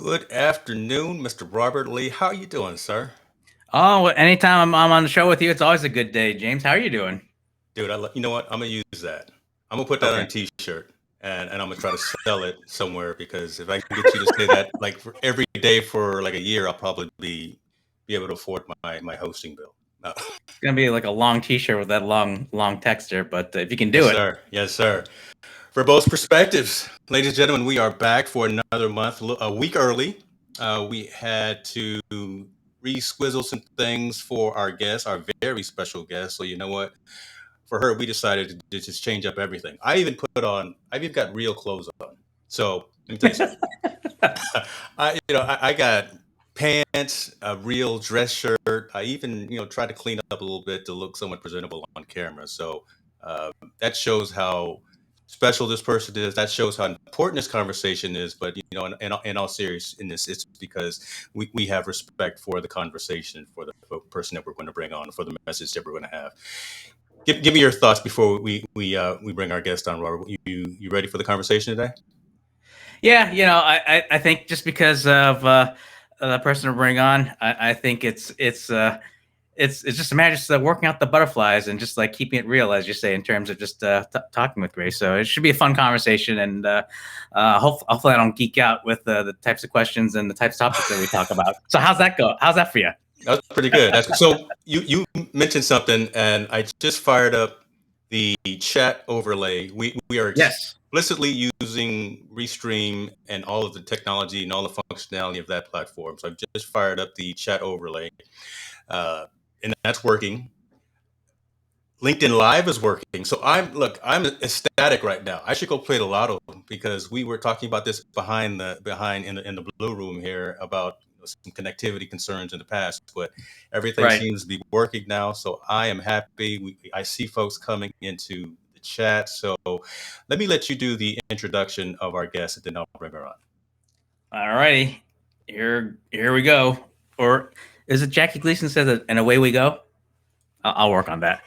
Good afternoon, Mr. Robert Lee. How are you doing, sir? Oh, anytime I'm on the show with you, it's always a good day, James. How are you doing? Dude, you know what? I'm gonna use that. I'm gonna put that on a Okay. T-shirt and I'm gonna try to sell it somewhere because if I can get you to say that like for every day for like a year, I'll probably be able to afford my hosting bill. No. It's gonna be like a long T-shirt with that long text there, but if you can Yes, do it, sir. Yes, sir. Verbose Perspectives, ladies and gentlemen, we are back for another month, a week early. We had to re-squizzle some things for our guest, our very special guest. So you know what? For her, we decided to just change up everything. I've even got real clothes on. So let me tell you something. I got pants, a real dress shirt. I even, tried to clean up a little bit to look somewhat presentable on camera. So uh, that shows how special this person is. That shows how important this conversation is. But in all seriousness, it's because we have respect for the conversation, for the person that we're going to bring on, for the message that we're going to have. Give me your thoughts before we bring our guest on, Robert. You ready for the conversation today? yeah, I think just because of the person to bring on, I think it's just a matter of just working out the butterflies and just like keeping it real, as you say, in terms of just talking with Grace. So it should be a fun conversation, and hopefully I don't geek out with the types of questions and the types of topics that we talk about. So how's that go? How's that for you? That's pretty good. So you mentioned something, and I just fired up the chat overlay. We are Yes. explicitly using Restream and all of the technology and all the functionality of that platform. So I've just fired up the chat overlay, uh, and that's working. LinkedIn Live is working. So I'm ecstatic right now. I should go play the lotto because we were talking about this behind in the blue room here about some connectivity concerns in the past, but everything Right. seems to be working now. So I am happy. I see folks coming into the chat. So let me let you do the introduction of our guest, and then I'll bring her on. All righty. Here we go. Or is it Jackie Gleason says it, and away we go? I'll work on that.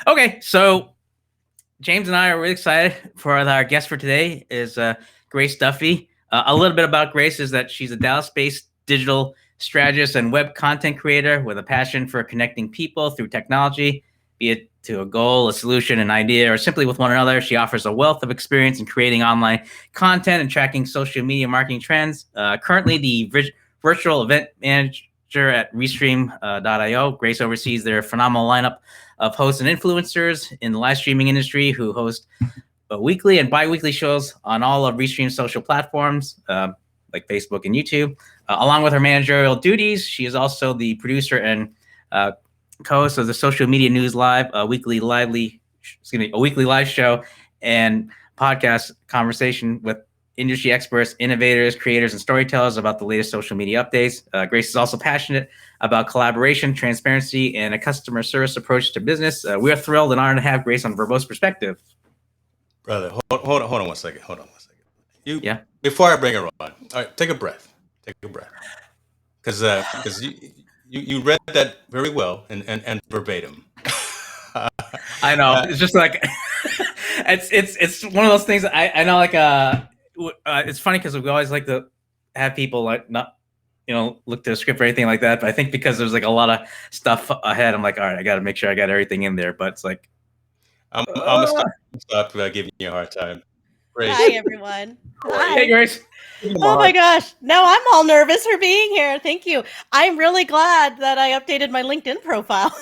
Okay, so James and I are really excited for our guest for today is Grace Duffy. A little bit about Grace is that she's a Dallas-based digital strategist and web content creator with a passion for connecting people through technology, be it to a goal, a solution, an idea, or simply with one another. She offers a wealth of experience in creating online content and tracking social media marketing trends. Currently, the virtual event manager at Restream.io. Grace oversees their phenomenal lineup of hosts and influencers in the live streaming industry who host weekly and bi-weekly shows on all of Restream's social platforms, like Facebook and YouTube. Along with her managerial duties, she is also the producer and co-host of the Social Media News Live, a weekly live show and podcast conversation with industry experts, innovators, creators, and storytellers about the latest social media updates. Grace is also passionate about collaboration, transparency, and a customer service approach to business. We are thrilled and honored to have Grace on Verbose Perspective. Brother, hold on one second. Hold on one second. Yeah. Before I bring her on, all right, take a breath. Take a breath. Because you read that very well and verbatim. I know. It's just like it's one of those things. I know. Like it's funny because we always like to have people like not look to the script or anything like that. But I think because there's like a lot of stuff ahead, I'm like, all right, I got to make sure I got everything in there. But it's like, I'm gonna stop giving you a hard time. Grace, Hi, everyone. hey, Grace. Oh my gosh. Now I'm all nervous for being here. Thank you. I'm really glad that I updated my LinkedIn profile.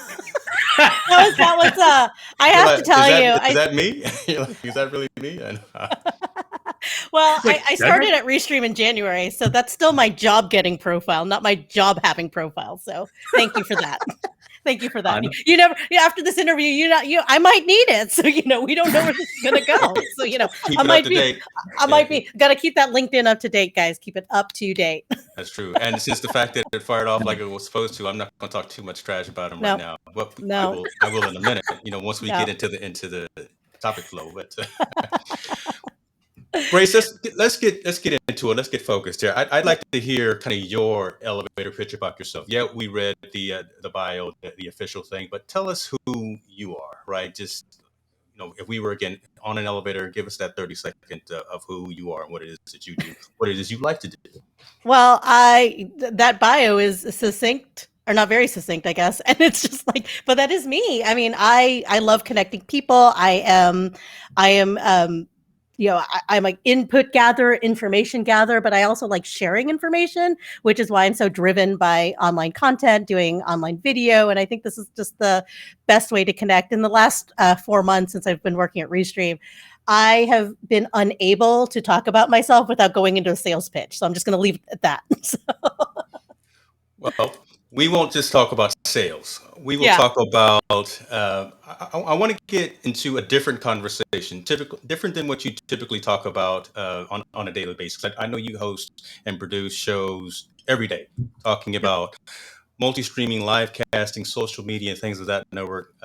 I have to tell you. Is that me? Is that really me? Well, I started at Restream in January, so that's still my job getting profile, not my job having profile. So thank you for that. Thank you for that. You never after this interview, I might need it. So we don't know where this is gonna go. So I might be gotta keep that LinkedIn up to date, guys. Keep it up to date. That's true. And since the fact that it fired off like it was supposed to, I'm not gonna talk too much trash about him right now. But I will in a minute. Once we get into the topic flow. But Grace, let's get into it. Let's get focused here. I'd like to hear kind of your elevator pitch about yourself. Yeah, we read the bio, the official thing, but tell us who you are, right? Just if we were again on an elevator, give us that 30-second of who you are and what it is that you do, what it is you like to do. Well, that bio is succinct, or not very succinct, I guess. And it's just like, but that is me. I mean, I love connecting people. I'm like input gatherer, information gatherer, but I also like sharing information, which is why I'm so driven by online content, doing online video. And I think this is just the best way to connect. In the last 4 months since I've been working at Restream, I have been unable to talk about myself without going into a sales pitch. So I'm just going to leave it at that. Well, we won't just talk about sales. We will talk about, I want to get into a different conversation, different than what you typically talk about on a daily basis. I know you host and produce shows every day talking about multi-streaming, live casting, social media, things of that network.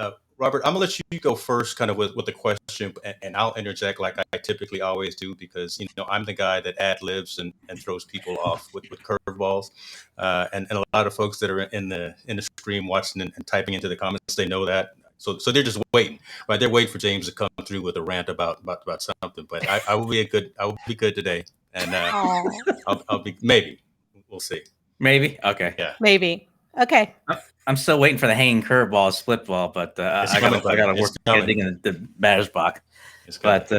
Robert, I'm gonna let you go first, kind of with the question, and I'll interject like I typically always do, because I'm the guy that ad libs and throws people off with curveballs, and a lot of folks that are in the stream watching and typing into the comments, they know that. So they're just waiting, right? They're waiting for James to come through with a rant about something. But I will be good today, and I'll be, maybe we'll see. Maybe. Okay. Yeah. Maybe. Okay. I'm still waiting for the hanging curveball, split ball, but I gotta work everything in the batter's box. But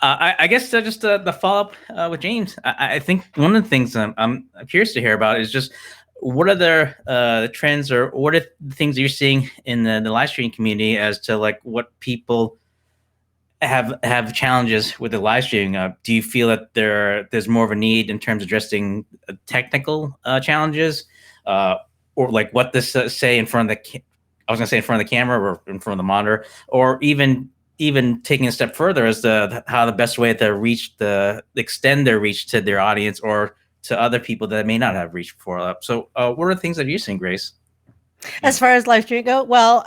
I guess just the follow up with James. I think one of the things I'm curious to hear about is just what are the trends, or what are the things that you're seeing in the live streaming community as to like what people have challenges with the live streaming. Do you feel that there's more of a need in terms of addressing technical challenges? Or like what this say in front of I was gonna say in front of the camera or in front of the monitor, or even taking a step further as to how the best way to extend their reach to their audience or to other people that may not have reached before. So what are the things that you're seeing, Grace? As far as live streaming go, well,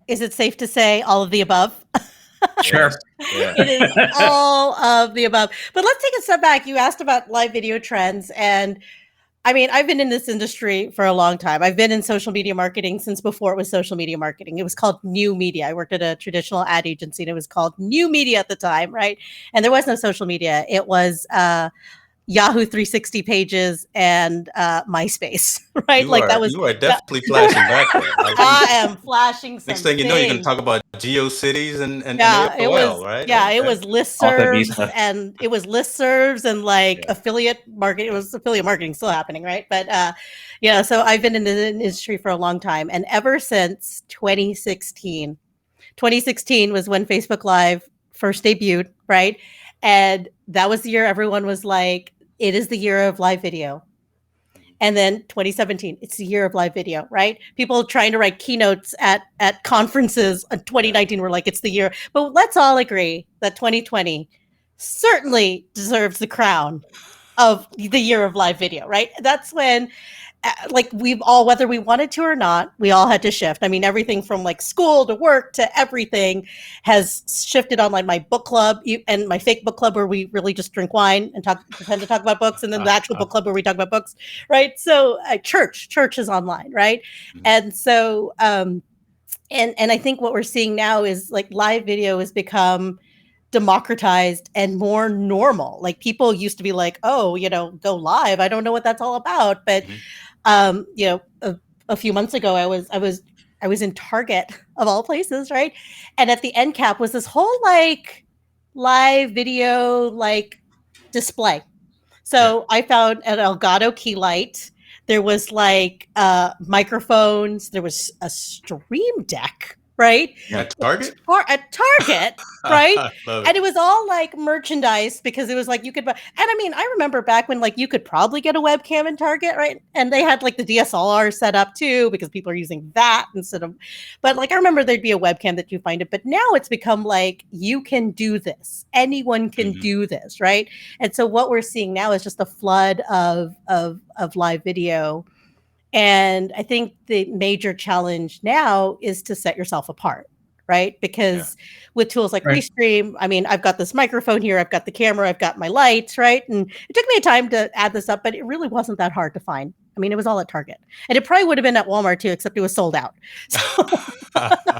is it safe to say all of the above? Sure. Yeah. It is all of the above. But let's take a step back. You asked about live video trends, and I mean, I've been in this industry for a long time. I've been in social media marketing since before it was social media marketing. It was called new media. I worked at a traditional ad agency, and it was called new media at the time, right? And there was no social media. It was Yahoo 360 pages and MySpace, right? You are definitely flashing back there. I am flashing some Next thing you know, you're going to talk about GeoCities and yeah, AOL, it was, right? yeah, Okay. it was listservs and like affiliate marketing. It was affiliate marketing still happening, right? But so I've been in the industry for a long time, and ever since 2016 was when Facebook Live first debuted, right? And that was the year everyone was like, it is the year of live video. And then 2017, it's the year of live video, right? People trying to write keynotes at conferences in 2019 were like, it's the year. But let's all agree that 2020 certainly deserves the crown of the year of live video, right? That's when, like, we've all, whether we wanted to or not, we all had to shift. I mean, everything from like school to work to everything has shifted online. My book club and my fake book club where we really just drink wine and pretend to talk about books, and then the actual book club where we talk about books, right? So church is online, right? Mm-hmm. And so, and I think what we're seeing now is like live video has become democratized and more normal. Like people used to be like, oh, go live. I don't know what that's all about, but a few months ago, I was in Target of all places, right? And at the end cap was this whole like live video like display. So I found an Elgato key light. There was like microphones. There was a Stream Deck, right? At Target? At Target, right? And it was all like merchandise because it was like you could buy. And I mean, I remember back when like you could probably get a webcam in Target, right? And they had like the DSLR set up too because people are using that instead of. But like I remember there'd be a webcam that you find it. But now it's become like you can do this. Anyone can do this, right? And so what we're seeing now is just a flood of live video. And I think the major challenge now is to set yourself apart, right? Because with tools like Restream, I mean, I've got this microphone here, I've got the camera, I've got my lights, right? And it took me a time to add this up, but it really wasn't that hard to find I mean, it was all at Target, and it probably would have been at Walmart too, except it was sold out. So.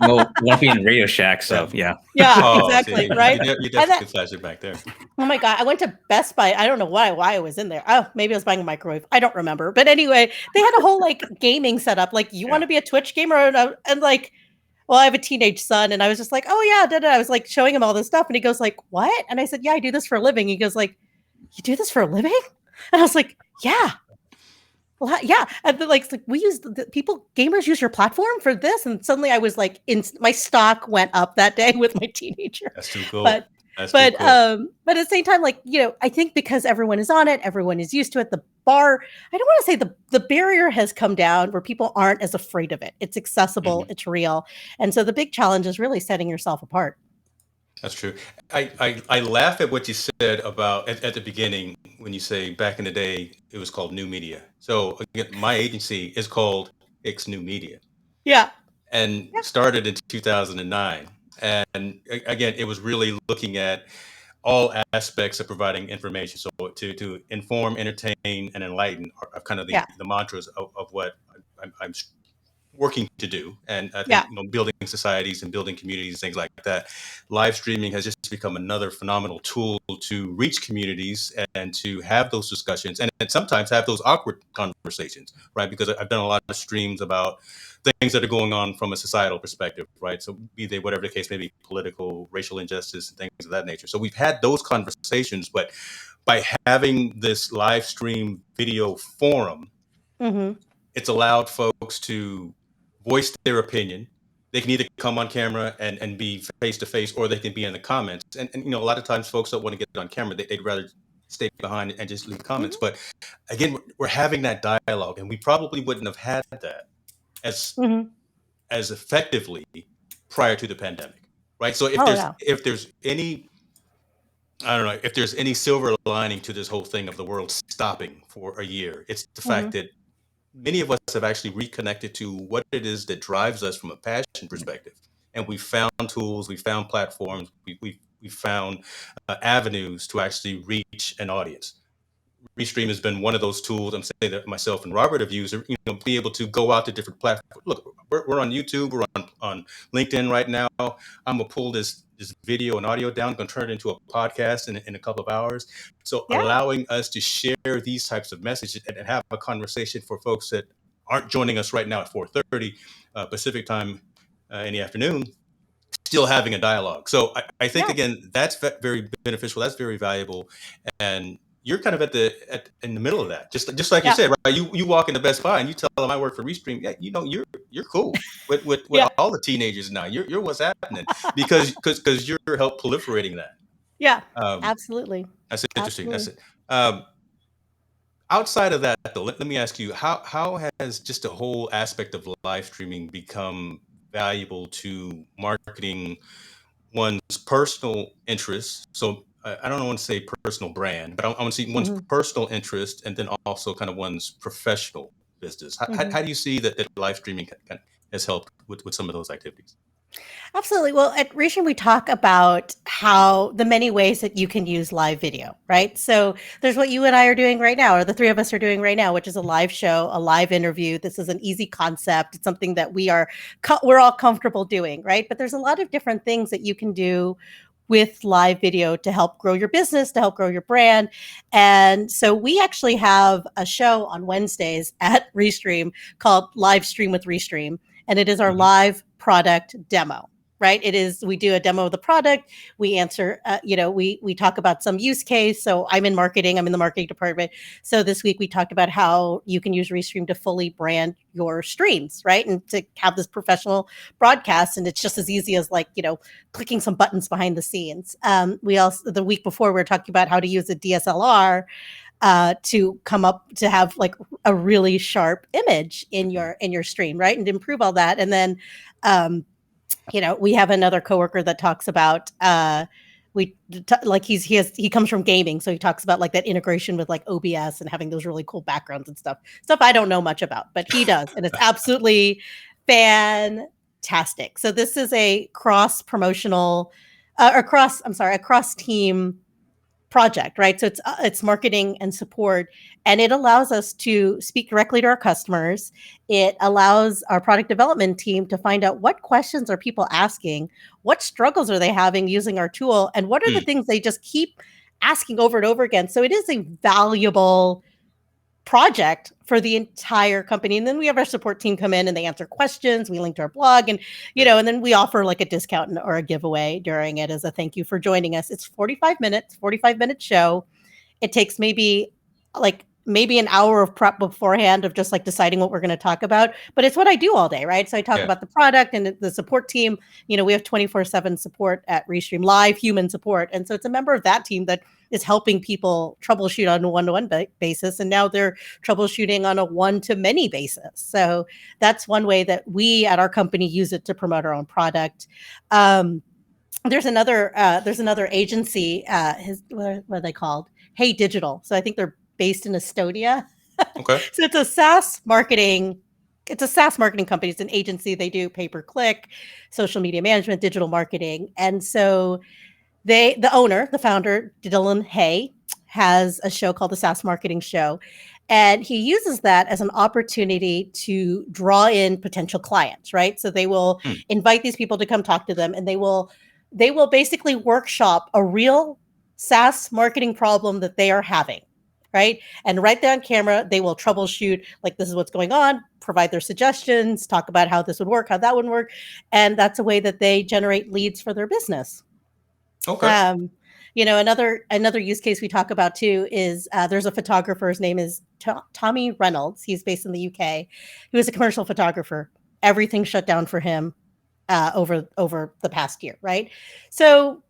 Well, won't be in Radio Shack, so yeah. Yeah, exactly, right? You definitely can flash it back there. Oh my God, I went to Best Buy. I don't know why I was in there. Oh, maybe I was buying a microwave. I don't remember. But anyway, they had a whole like gaming setup. Like, you want to be a Twitch gamer? And like, well, I have a teenage son, and I was just like, oh yeah, I was like showing him all this stuff, and he goes like, what? And I said, yeah, I do this for a living. He goes like, you do this for a living? And I was like, yeah. Well, yeah, and like we use gamers use your platform for this, and suddenly I was like, my stock went up that day with my teenager. That's too cool. But at the same time, like, I think because everyone is on it, everyone is used to it. The bar, I don't want to say the barrier has come down where people aren't as afraid of it. It's accessible, it's real, and so the big challenge is really setting yourself apart. That's true. I laugh at what you said about at the beginning when you say back in the day it was called New Media. So again, my agency is called Hicks New Media. Yeah. And started in 2009. And again, it was really looking at all aspects of providing information. So to inform, entertain, and enlighten are kind of the mantras of what I'm working to do. And I think building societies and building communities, things like that. Live streaming has just become another phenomenal tool to reach communities and to have those discussions and sometimes have those awkward conversations, right? Because I've done a lot of streams about things that are going on from a societal perspective, right? So be they whatever the case may be, political, racial injustice, and things of that nature. So we've had those conversations, but by having this live stream video forum, it's allowed folks to voice their opinion. They can either come on camera and be face to face, or they can be in the comments. And a lot of times folks don't want to get on camera. They'd rather stay behind and just leave comments. But again, we're having that dialogue, and we probably wouldn't have had that as effectively prior to the pandemic, right? So if there's any, I don't know, if there's any silver lining to this whole thing of the world stopping for a year, it's the fact that many of us have actually reconnected to what it is that drives us from a passion perspective. And we found tools, we found platforms, we found avenues to actually reach an audience. Restream has been one of those tools. I'm saying that myself and Robert have used, be able to go out to different platforms. Look, we're on YouTube, we're on LinkedIn right now. I'm gonna pull this video and audio down, gonna turn it into a podcast in a couple of hours. So allowing us to share these types of messages and have a conversation for folks that aren't joining us right now at 4:30 Pacific time in the afternoon, still having a dialogue. So I think again, that's very beneficial. That's very valuable, and you're kind of in the middle of that, just like you said, right? You walk into Best Buy and you tell them I work for Restream. Yeah, you're cool with all the teenagers now. You're what's happening because you're help proliferating that. Yeah, absolutely. That's interesting. Absolutely. That's it. Outside of that, though, let me ask you, how has just the whole aspect of live streaming become valuable to marketing one's personal interests? So I don't want to say personal brand, but I want to see one's personal interest and then also kind of one's professional business. How do you see that live streaming has helped with some of those activities? Absolutely. Well, at Restream, we talk about how the many ways that you can use live video, right? So there's what you and I are doing right now, or the three of us are doing right now, which is a live show, a live interview. This is an easy concept. It's something that we're all comfortable doing, right? But there's a lot of different things that you can do with live video to help grow your business, to help grow your brand. And so we actually have a show on Wednesdays at Restream called Livestream with Restream. And it is our live product demo, right? It is, we do a demo of the product. We answer, we talk about some use case. So I'm in marketing, I'm in the marketing department. So this week we talked about how you can use Restream to fully brand your streams, right? And to have this professional broadcast. And it's just as easy as clicking some buttons behind the scenes. We also, the week before, we were talking about how to use a DSLR to come up to have like a really sharp image in your stream, right? And improve all that. And then, we have another coworker that talks about, he comes from gaming. So he talks about like that integration with like OBS and having those really cool backgrounds and stuff I don't know much about, but he does. And it's absolutely fantastic. So this is a cross team project, right? So it's marketing and support, and it allows us to speak directly to our customers. It allows our product development team to find out what questions are people asking, what struggles are they having using our tool, and what are the things they just keep asking over and over again. So it is a valuable project for the entire company. And then we have our support team come in and they answer questions. We link to our blog, and and then we offer like a discount or a giveaway during it as a thank you for joining us. It's 45 minute show. It takes maybe an hour of prep beforehand of just like deciding what we're going to talk about, but it's what I do all day, right? So I talk about the product and the support team. We have 24/7 support at Restream, live human support. And so it's a member of that team that is helping people troubleshoot on a one-to-one basis. And now they're troubleshooting on a one-to-many basis. So that's one way that we at our company use it to promote our own product. There's another agency, what are they called? Hey Digital. So I think they're based in Estonia. Okay. So it's a SaaS marketing company. It's an agency. They do pay-per-click, social media management, digital marketing. And so the founder, Dylan Hay, has a show called the SaaS Marketing Show. And he uses that as an opportunity to draw in potential clients, right? So they will invite these people to come talk to them, and they will basically workshop a real SaaS marketing problem that they are having, right? And right there on camera, they will troubleshoot, like, this is what's going on, provide their suggestions, talk about how this would work, how that would work. And that's a way that they generate leads for their business. Okay. Another use case we talk about too is there's a photographer. His name is Tommy Reynolds. He's based in the UK. He was a commercial photographer. Everything shut down for him over the past year, right? So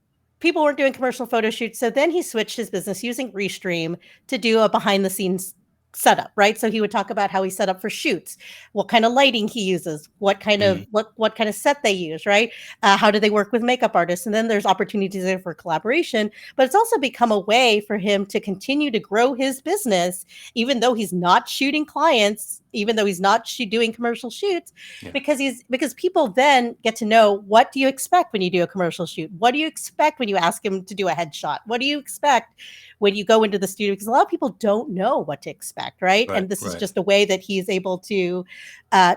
people weren't doing commercial photo shoots. So then he switched his business using Restream to do a behind the scenes setup, right? So he would talk about how he set up for shoots, what kind of lighting he uses, what kind of what kind of set they use, right? How do they work with makeup artists? And then there's opportunities there for collaboration, but it's also become a way for him to continue to grow his business, even though he's not shooting clients, even though he's not doing commercial shoots, because people then get to know, what do you expect when you do a commercial shoot? What do you expect when you ask him to do a headshot? What do you expect when you go into the studio? Because a lot of people don't know what to expect, right? And this is just a way that he's able to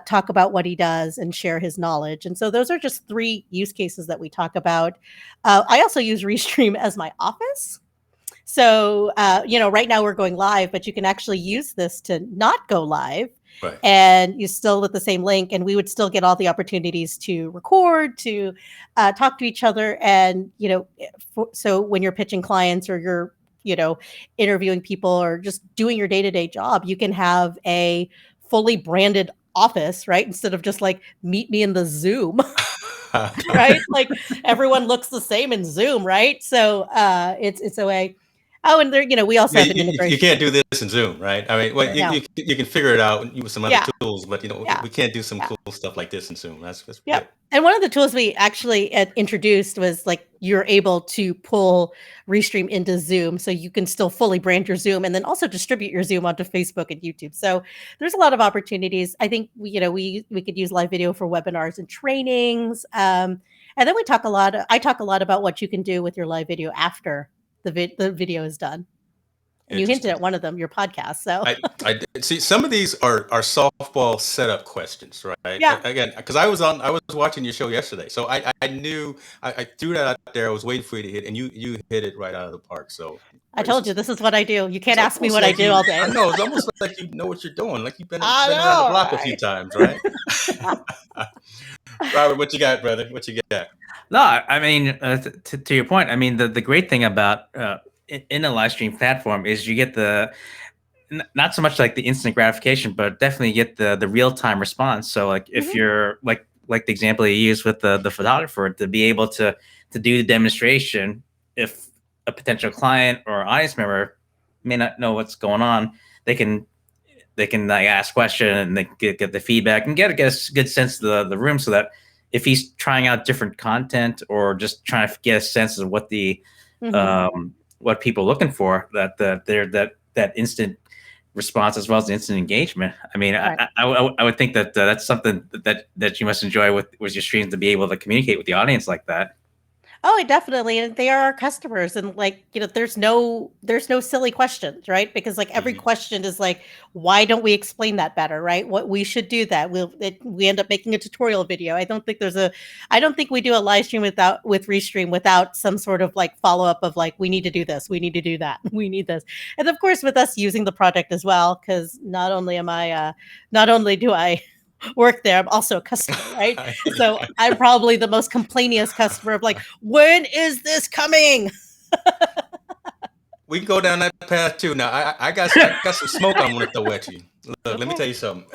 talk about what he does and share his knowledge. And so those are just 3 use cases that we talk about. I also use Restream as my office. So, right now we're going live, but you can actually use this to not go live. Right. And you still with the same link, and we would still get all the opportunities to record, to talk to each other. And, so when you're pitching clients or you're, interviewing people or just doing your day-to-day job, you can have a fully branded office, right? Instead of just like, meet me in the Zoom, right? Like everyone looks the same in Zoom, right? So it's a way. Oh, and there, we also have an integration. You can't do this in Zoom, right? I mean, well, you can figure it out with some other tools, but we can't do some cool stuff like this in Zoom. That's good. And one of the tools we actually introduced was like, you're able to pull Restream into Zoom, so you can still fully brand your Zoom and then also distribute your Zoom onto Facebook and YouTube. So there's a lot of opportunities. I think we could use live video for webinars and trainings. And then I talk a lot about what you can do with your live video after the video is done. And you hinted at one of them, your podcast. So I see some of these are softball setup questions, right? Yeah. Again, because I was watching your show yesterday, so I knew I threw that out there. I was waiting for you to hit, and you hit it right out of the park. So I told you, this is what I do. You can't ask me what I do all day. I know, it's almost like you know what you're doing, like you've been around the block a few times, right? Robert, what you got, brother? What you got? No, I mean, to your point, I mean, the great thing about in a live stream platform is you get not so much like the instant gratification, but definitely get the real-time response. So like if you're like the example you used with the photographer, to be able to do the demonstration, if a potential client or audience member may not know what's going on, they can like ask questions and they get the feedback and get a good sense of the room, so that if he's trying out different content or just trying to get a sense of what the what people are looking for, that instant response as well as the instant engagement. I mean, right. I would think that that's something that you must enjoy with your streams, to be able to communicate with the audience like that. Oh, definitely. And they are our customers. And like, there's no silly questions, right? Because like every question is like, why don't we explain that better, right? What we should do that. We end up making a tutorial video. I don't think we do a live stream with Restream without some sort of like follow-up of like, we need to do this, we need to do that, we need this. And of course with us using the product as well, because not only do I work there, I'm also a customer, right? So I'm probably the most complainiest customer of like, when is this coming? We can go down that path too. Now, I got some smoke I want to throw at you. Look, Okay. let me tell you something.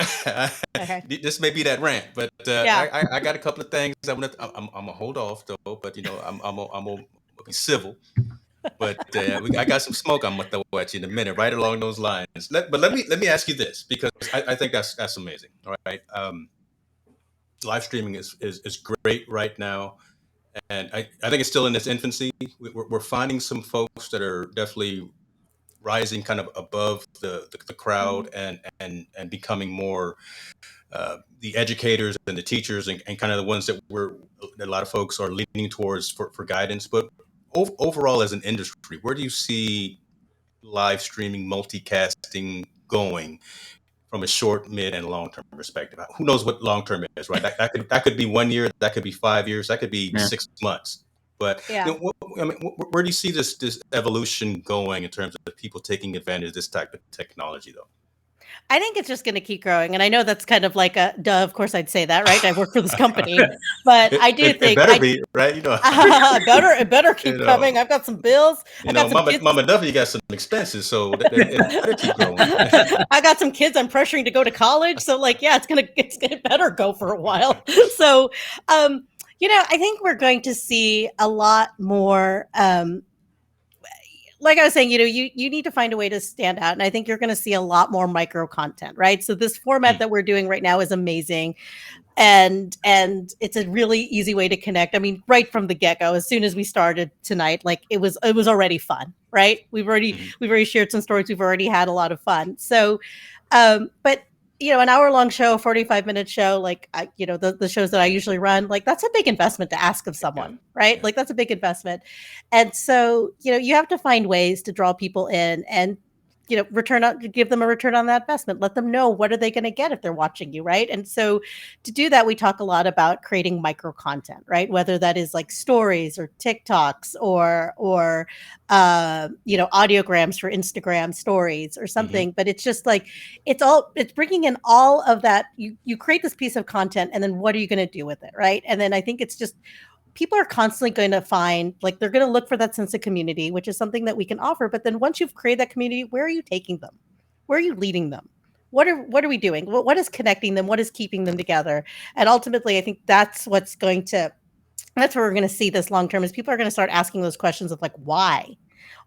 Okay. This may be that rant, but Yeah. I got a couple of things I'm gonna hold off though. But I'm gonna be civil. But I got some smoke I'm gonna throw at you in a minute, right along those lines. But let me ask you this, because I think that's amazing. All right, live streaming is great right now, and I think it's still in its infancy. We're finding some folks that are definitely rising kind of above the crowd and becoming more the educators and the teachers and kind of the ones that a lot of folks are leaning towards for guidance. But overall, as an industry, where do you see live streaming, multicasting going from a short, mid, and long term perspective? Who knows what long term is, right? That could be 1 year, that could be 5 years, that could be 6 months. But Yeah. where do you see this evolution going in terms of people taking advantage of this type of technology, though? I think it's just going to keep growing. And I know that's kind of like duh, of course I'd say that, right? I work for this company, but I do think it better be, right? it better keep coming. I've got some bills. Mama Duffy got some expenses, so it better keep growing. I got some kids I'm pressuring to go to college. So like, yeah, it's gonna better go for a while. So, I think we're going to see a lot more, like I was saying, you need to find a way to stand out. And I think you're going to see a lot more micro content, right? So this format that we're doing right now is amazing. And it's a really easy way to connect. I mean, right from the get-go, as soon as we started tonight, like it was already fun, right? We've already shared some stories. We've already had a lot of fun. So, but an hour-long show, 45-minute show, like the shows that I usually run, like that's a big investment to ask of someone, right? Yeah. Like that's a big investment, and so you have to find ways to draw people in and give them a return on that investment. Let them know what are they going to get if they're watching you, right? And so to do that, we talk a lot about creating micro content, right? Whether that is like stories or TikToks or audiograms for Instagram stories or something. But it's just like it's bringing in all of that. You create this piece of content, and then what are you going to do with it, right? And then I think it's just, people are constantly going to find, like, they're going to look for that sense of community, which is something that we can offer. But then once you've created that community, where are you taking them? Where are you leading them? What are we doing? What is connecting them? What is keeping them together? And ultimately, I think that's where we're going to see this long term, is people are going to start asking those questions of like, why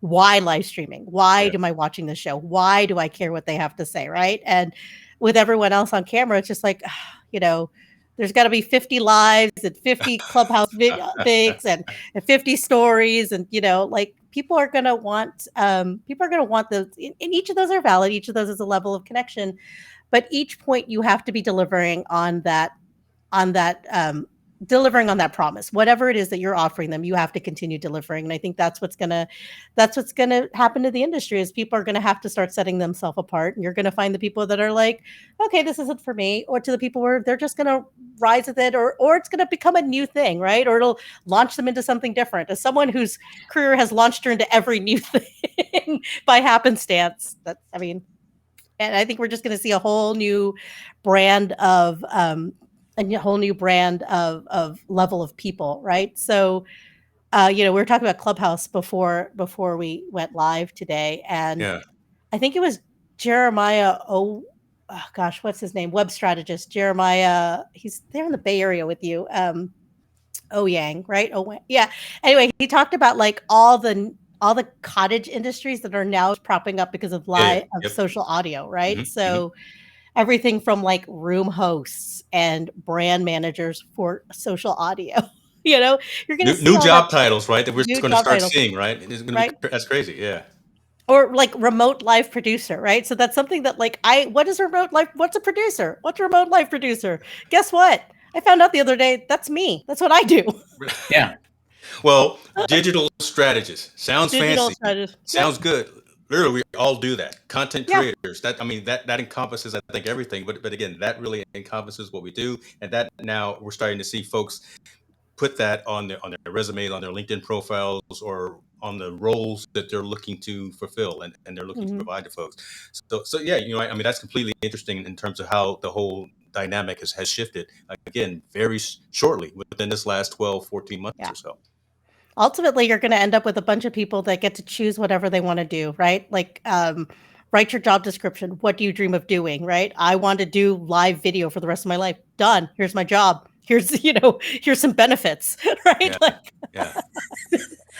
live streaming? Why am I watching this show? Why do I care what they have to say? Right. And with everyone else on camera, it's just like, there's got to be 50 lives and 50 clubhouse things and 50 stories. And, like people are going to want those, and each of those are valid. Each of those is a level of connection, but each point you have to be delivering on that delivering on that promise. Whatever it is that you're offering them, you have to continue delivering. And I think that's what's gonna happen to the industry, is people are gonna have to start setting themselves apart. And you're gonna find the people that are like, okay, this isn't for me, or to the people where they're just gonna rise with it, or it's gonna become a new thing, right? Or it'll launch them into something different. As someone whose career has launched her into every new thing by happenstance, and I think we're just gonna see a whole new brand of level of people, right? So, we were talking about Clubhouse before we went live today, and I think it was Jeremiah. Oh gosh, what's his name? Web strategist Jeremiah. He's there in the Bay Area with you. Yang, right? Yeah. Anyway, he talked about like all the cottage industries that are now propping up because of social audio, right? So. Everything from like room hosts and brand managers for social audio. You're going to see new job titles, right? That we're going to start seeing, right? That's crazy, yeah. Or like remote live producer, right? So that's something that like what's a producer? What's a remote live producer? Guess what? I found out the other day, that's me. That's what I do. Yeah. Well, digital strategist sounds Digital fancy, strategist. sounds good. Literally, we all do that. Content Yeah. creators. That encompasses, I think, everything. But again, that really encompasses what we do, and that now we're starting to see folks put that on their resumes, on their LinkedIn profiles, or on the roles that they're looking to fulfill and they're looking to provide to folks. So yeah, that's completely interesting in terms of how the whole dynamic has shifted. Again, very shortly within this last 12, 14 months Yeah. or so. Ultimately, you're going to end up with a bunch of people that get to choose whatever they want to do, right? Like, write your job description. What do you dream of doing, right? I want to do live video for the rest of my life. Done. Here's my job. Here's here's some benefits, right? Yeah, Like, yeah.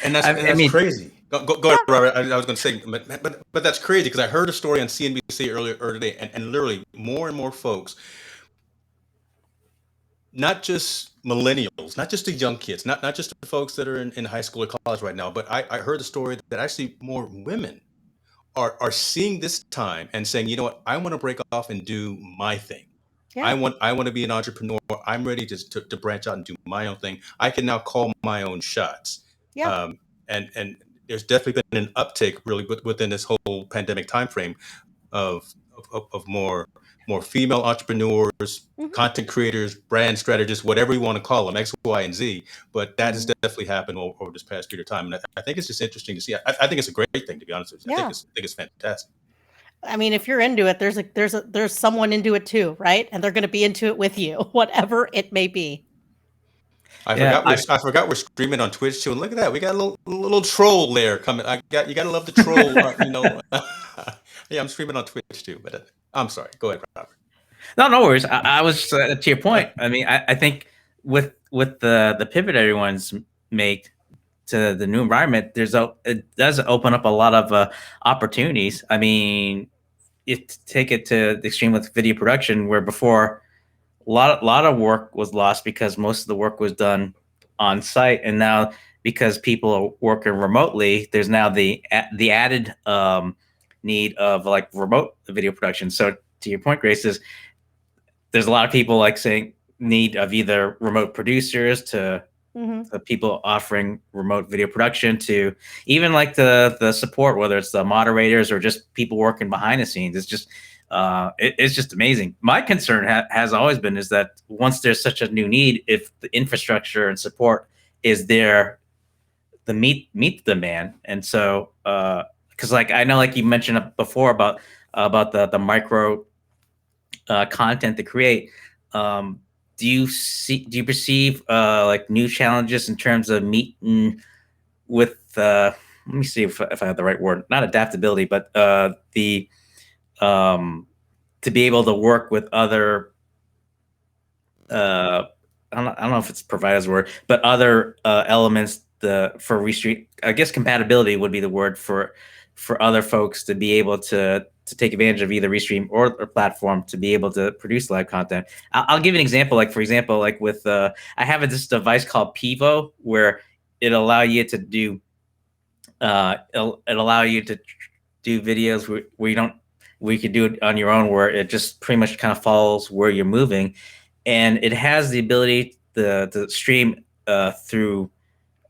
And that's I mean, crazy. Go ahead, Robert. I was going to say, but that's crazy because I heard a story on CNBC earlier today, and literally more and more folks, not just millennials, not just the young kids, not just the folks that are in high school or college right now, but I heard a story that actually more women are seeing this time and saying, you know what, I want to break off and do my thing. yeah, I want to be an entrepreneur. I'm ready to branch out and do my own thing. I can now call my own shots. yeah. And there's definitely been an uptick really within this whole pandemic timeframe of more female entrepreneurs, Mhm. content creators, brand strategists, whatever you want to call them, X, Y, and Z. But that has definitely happened over this past period of time, and I think it's just interesting to see. I think it's a great thing, to be honest with you. Yeah. I think it's fantastic. I mean, if you're into it, there's someone into it too, right? And they're going to be into it with you, whatever it may be. I Yeah, forgot we're streaming on Twitch too. And look at that, we got a little troll there coming. You got to love the troll. Yeah, I'm streaming on Twitch too. But I'm sorry. Go ahead, Robert. no worries. I was to your point. I mean, I think with the pivot everyone's made to the new environment, it does open up a lot of opportunities. I mean, take it to the extreme with video production, where before a lot of work was lost because most of the work was done on site, and now because people are working remotely, there's now the added need of like remote video production. So to your point, Grace, there's a lot of people like saying need of either remote producers to the people offering remote video production to even like the support, whether it's the moderators or just people working behind the scenes. It's just it's just amazing. My concern has always been is that once there's such a new need, if the infrastructure and support is there, the meet the demand. And so because like I know, like you mentioned before about the micro content to create. Do you perceive like new challenges in terms of meeting with let me see if I have the right word, not adaptability, but the to be able to work with other I don't know if it's providers word, but other elements for Restream. I guess compatibility would be the word for other folks to be able to take advantage of either Restream or a platform to be able to produce live content. I'll give an example. Like for example, like with I have this device called Pivo where it allow you to do videos where you could do it on your own, where it just pretty much kind of follows where you're moving, and it has the ability to stream through.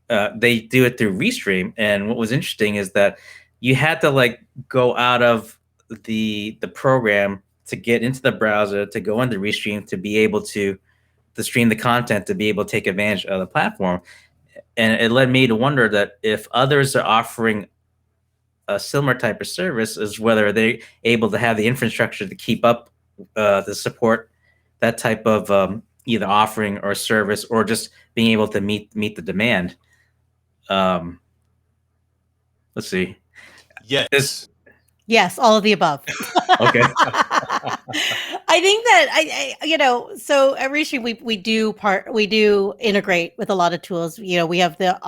They do it through Restream, and what was interesting is that you had to like go out of the program to get into the browser to go into Restream to be able to stream the content, to be able to take advantage of the platform. And it led me to wonder that if others are offering a similar type of service, is whether they're able to have the infrastructure to keep up to support that type of either offering or service, or just being able to meet the demand. Let's see. Yes. Yes, all of the above. Okay. I think that so at Restream we do integrate with a lot of tools. We have the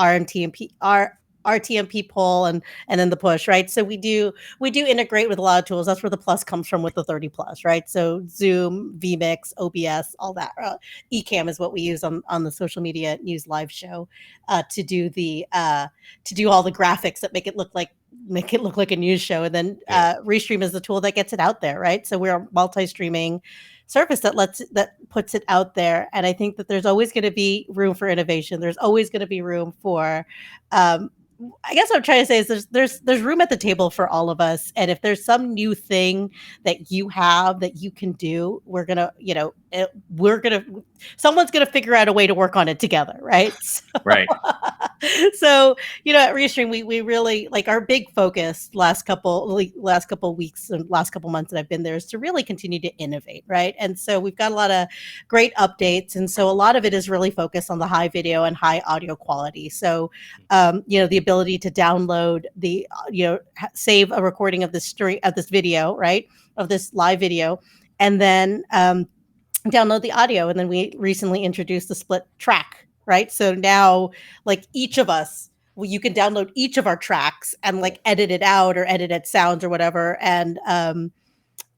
RTMP poll and then the push, right? So we do integrate with a lot of tools. That's where the plus comes from with the 30 plus, right? So Zoom, vMix, OBS, all that. Ecamm is what we use on the social media news live show to do all the graphics that make it look like a news show. And then Restream is the tool that gets it out there, right? So we're multi-streaming service that puts it out there. And I think that there's always going to be room for innovation. There's always going to be room for, I guess what I'm trying to say is there's room at the table for all of us. And if there's some new thing that you have that you can do, we're gonna, someone's gonna figure out a way to work on it together, right? So, Right. So, at Restream, we really like our big focus last couple weeks and last couple months that I've been there is to really continue to innovate, right? And so we've got a lot of great updates, and so a lot of it is really focused on the high video and high audio quality. So, the ability to download save a recording of this video, right, of this live video, and then download the audio. And then we recently introduced the split track, right? So now, like each of us, you can download each of our tracks and like edit it out or edit it sounds or whatever. And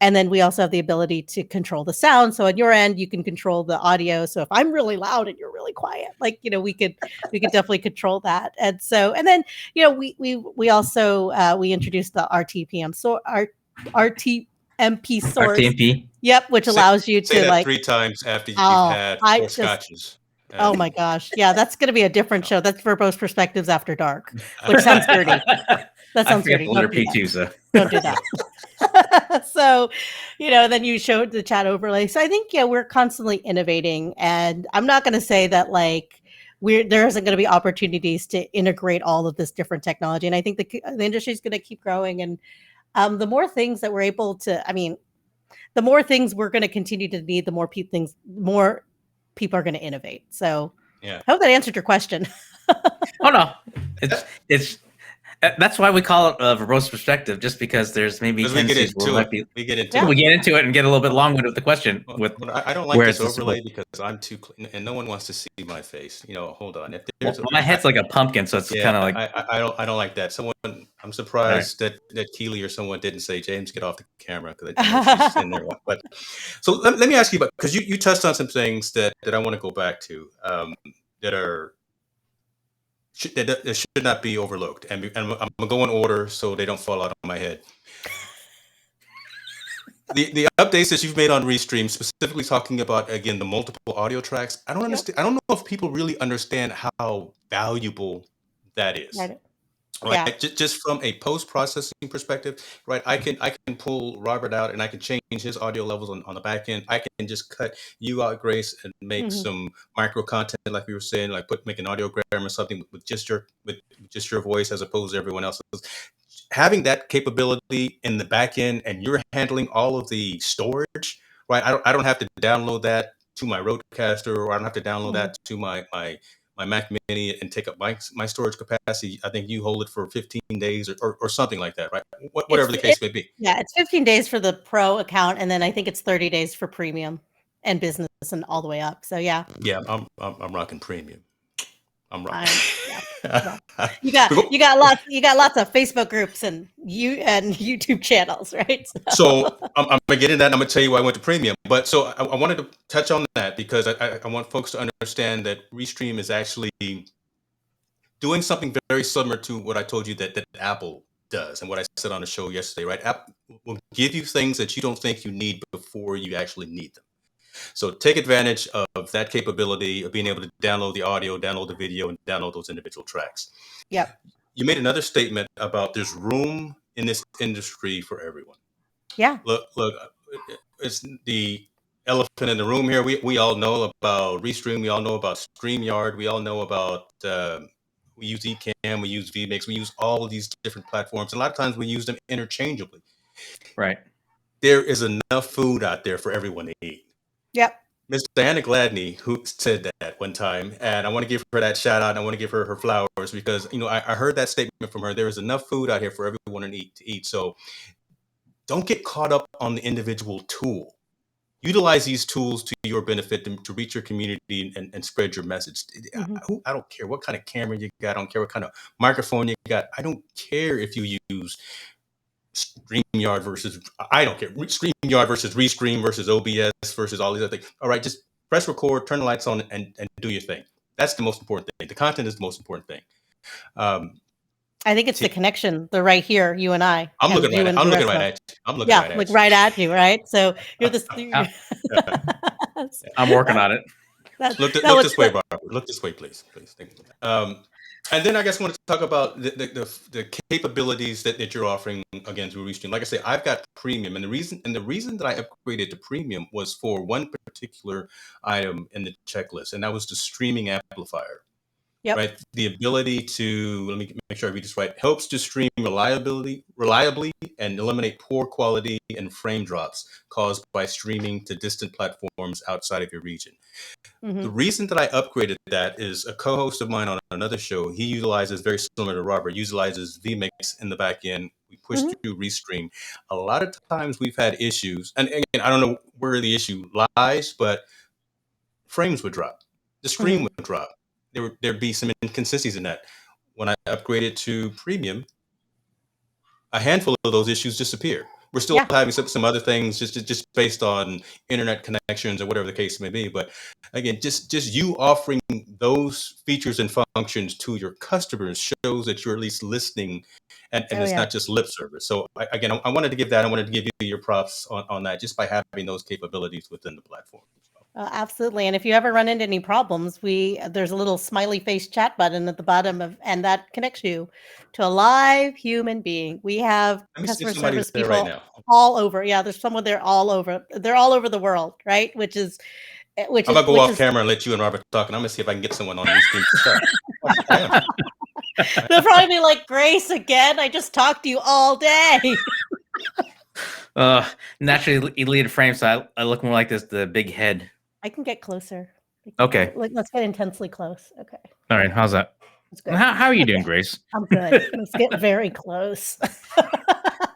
then we also have the ability to control the sound. So on your end, you can control the audio. So if I'm really loud and you're really quiet, like, we could definitely control that. And so, and then, we also, we introduced the RTPM, so RTMP source. RTMP. Yep. Which allows you say to that 3 times after you've had 4 scotches. Oh my gosh. Yeah. That's going to be a different show. That's Verbose Perspectives After Dark, which sounds dirty. That sounds dirty. Don't do that. So. Don't do that. So, then you showed the chat overlay. So I think, we're constantly innovating, and I'm not going to say that like there isn't going to be opportunities to integrate all of this different technology. And I think the industry is going to keep growing. And the more things that we're able to, the more things we're going to continue to need, the more more people are going to innovate. So yeah, I hope that answered your question. Oh no, it's that's why we call it a verbose perspective, just because there's maybe tendencies where we get into it and get a little bit long-winded with the question. I don't like this overlay because I'm too clean, and no one wants to see my face. Hold on. If there's my head's like a pumpkin, so it's kind of like I don't like that. I'm surprised that Keely or someone didn't say, James, get off the camera, because she's in there. But so let me ask you about, because you touched on some things that I want to go back to that should not be overlooked, and I'm gonna go in order so they don't fall out of my head. The updates that you've made on Restream, specifically talking about, again, the multiple audio tracks, I don't understand. I don't know if people really understand how valuable that is. Right. Yeah. Just from a post-processing perspective, right? I can pull Robert out and I can change his audio levels on the back end. I can just cut you out, Grace, and make some micro content, like we were saying, like make an audiogram or something with just your voice as opposed to everyone else's. Having that capability in the back end, and you're handling all of the storage, right? I don't have to download that to my Rodecaster, or I don't have to download that to my Mac Mini and take up my storage capacity. I think you hold it for 15 days or something like that, right? Whatever the case may be. Yeah, it's 15 days for the pro account, and then I think it's 30 days for premium and business and all the way up. So yeah. Yeah, I'm rocking premium. I'm rocking. Yeah. You got lots of Facebook groups and YouTube channels, right? So I'm gonna get into that. And I'm gonna tell you why I went to premium. But so I wanted to touch on that because I want folks to understand that Restream is actually doing something very similar to what I told you that Apple does, and what I said on the show yesterday, right? Apple will give you things that you don't think you need before you actually need them. So take advantage of that capability of being able to download the audio, download the video, and download those individual tracks. Yeah. You made another statement about there's room in this industry for everyone. Yeah. Look, it's the elephant in the room here. We all know about Restream. We all know about StreamYard. We all know about, we use Ecamm, we use vMix, we use all of these different platforms. And a lot of times we use them interchangeably. Right. There is enough food out there for everyone to eat. Yep. Miss Diana Gladney, who said that one time, and I want to give her that shout out. And I want to give her flowers because, I heard that statement from her. There is enough food out here for everyone to eat. So don't get caught up on the individual tool. Utilize these tools to your benefit to reach your community and spread your message. I don't care what kind of camera you got. I don't care what kind of microphone you got. I don't care if you use StreamYard versus, I don't care, StreamYard versus Restream versus OBS versus all these other things. All right, just press record, turn the lights on, and do your thing. That's the most important thing. The content is the most important thing. I think it's the connection. They're right here, you and I. I'm looking right you at. and I'm the looking rest right of. at you. I'm looking Yeah, right like at you. right at you, right? So you're this. I'm working on it. Look this way, Barbara. Look this way, please. Thank you. And then I guess I want to talk about the capabilities that you're offering again through Restream. Like I say, I've got premium, and the reason that I upgraded to premium was for one particular item in the checklist, and that was the streaming amplifier. Yep. Right, the ability to, let me make sure I read this right, helps to stream reliably and eliminate poor quality and frame drops caused by streaming to distant platforms outside of your region. Mm-hmm. The reason that I upgraded that is a co-host of mine on another show. He utilizes, very similar to Robert, utilizes vMix in the back end. We push through Restream. A lot of times we've had issues, and again, I don't know where the issue lies, but frames would drop. The stream would drop. There'd be some inconsistencies in that. When I upgraded to premium, a handful of those issues disappear. We're still having some other things just based on internet connections or whatever the case may be. But again, just you offering those features and functions to your customers shows that you're at least listening, and it's not just lip service. So I wanted to give that. I wanted to give you your props on that, just by having those capabilities within the platform. Absolutely. And if you ever run into any problems, there's a little smiley face chat button at the bottom and that connects you to a live human being. We have customer service people right now. All over. Yeah, there's someone there all over. They're all over the world, right? I'm gonna go off camera and let you and Robert talk, and I'm gonna see if I can get someone on Restream chat. They'll probably be like, Grace again. I just talked to you all day. Naturally deleted frame, so I look more like this, the big head. I can get closer. Okay. Let's get intensely close. Okay. All right. How's that? That's good. How are you doing, Grace? I'm good. Let's get very close.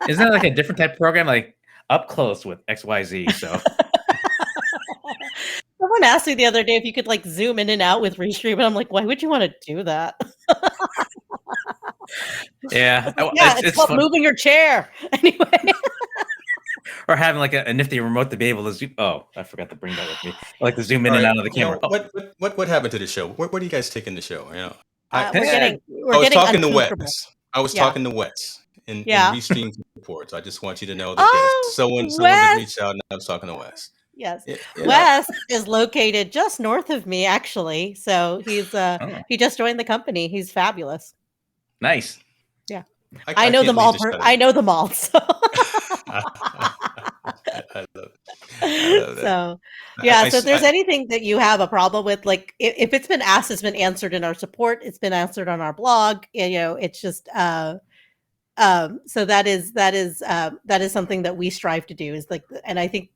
Isn't that like a different type of program, like up close with XYZ? So someone asked me the other day if you could like zoom in and out with Restream, and I'm like, why would you want to do that? Yeah. It's called moving your chair. Anyway. Or having like a nifty remote to be able to zoom. Oh, I forgot to bring that with me. I like to zoom in and out of the camera. What happened to the show? Where do you guys take in the show? You know, I was talking to Wes. I was talking to Wes in Restream reports. I just want you to know that someone that reached out, and I was talking to Wes. Yes, Wes is located just north of me, actually. So he just joined the company. He's fabulous. Nice. Yeah, I know them all. I know them all. So. I love it. So so if there's anything that you have a problem with, like if it's been asked, it's been answered in our support, it's been answered on our blog, it's just so that is something that we strive to do, is like, and I think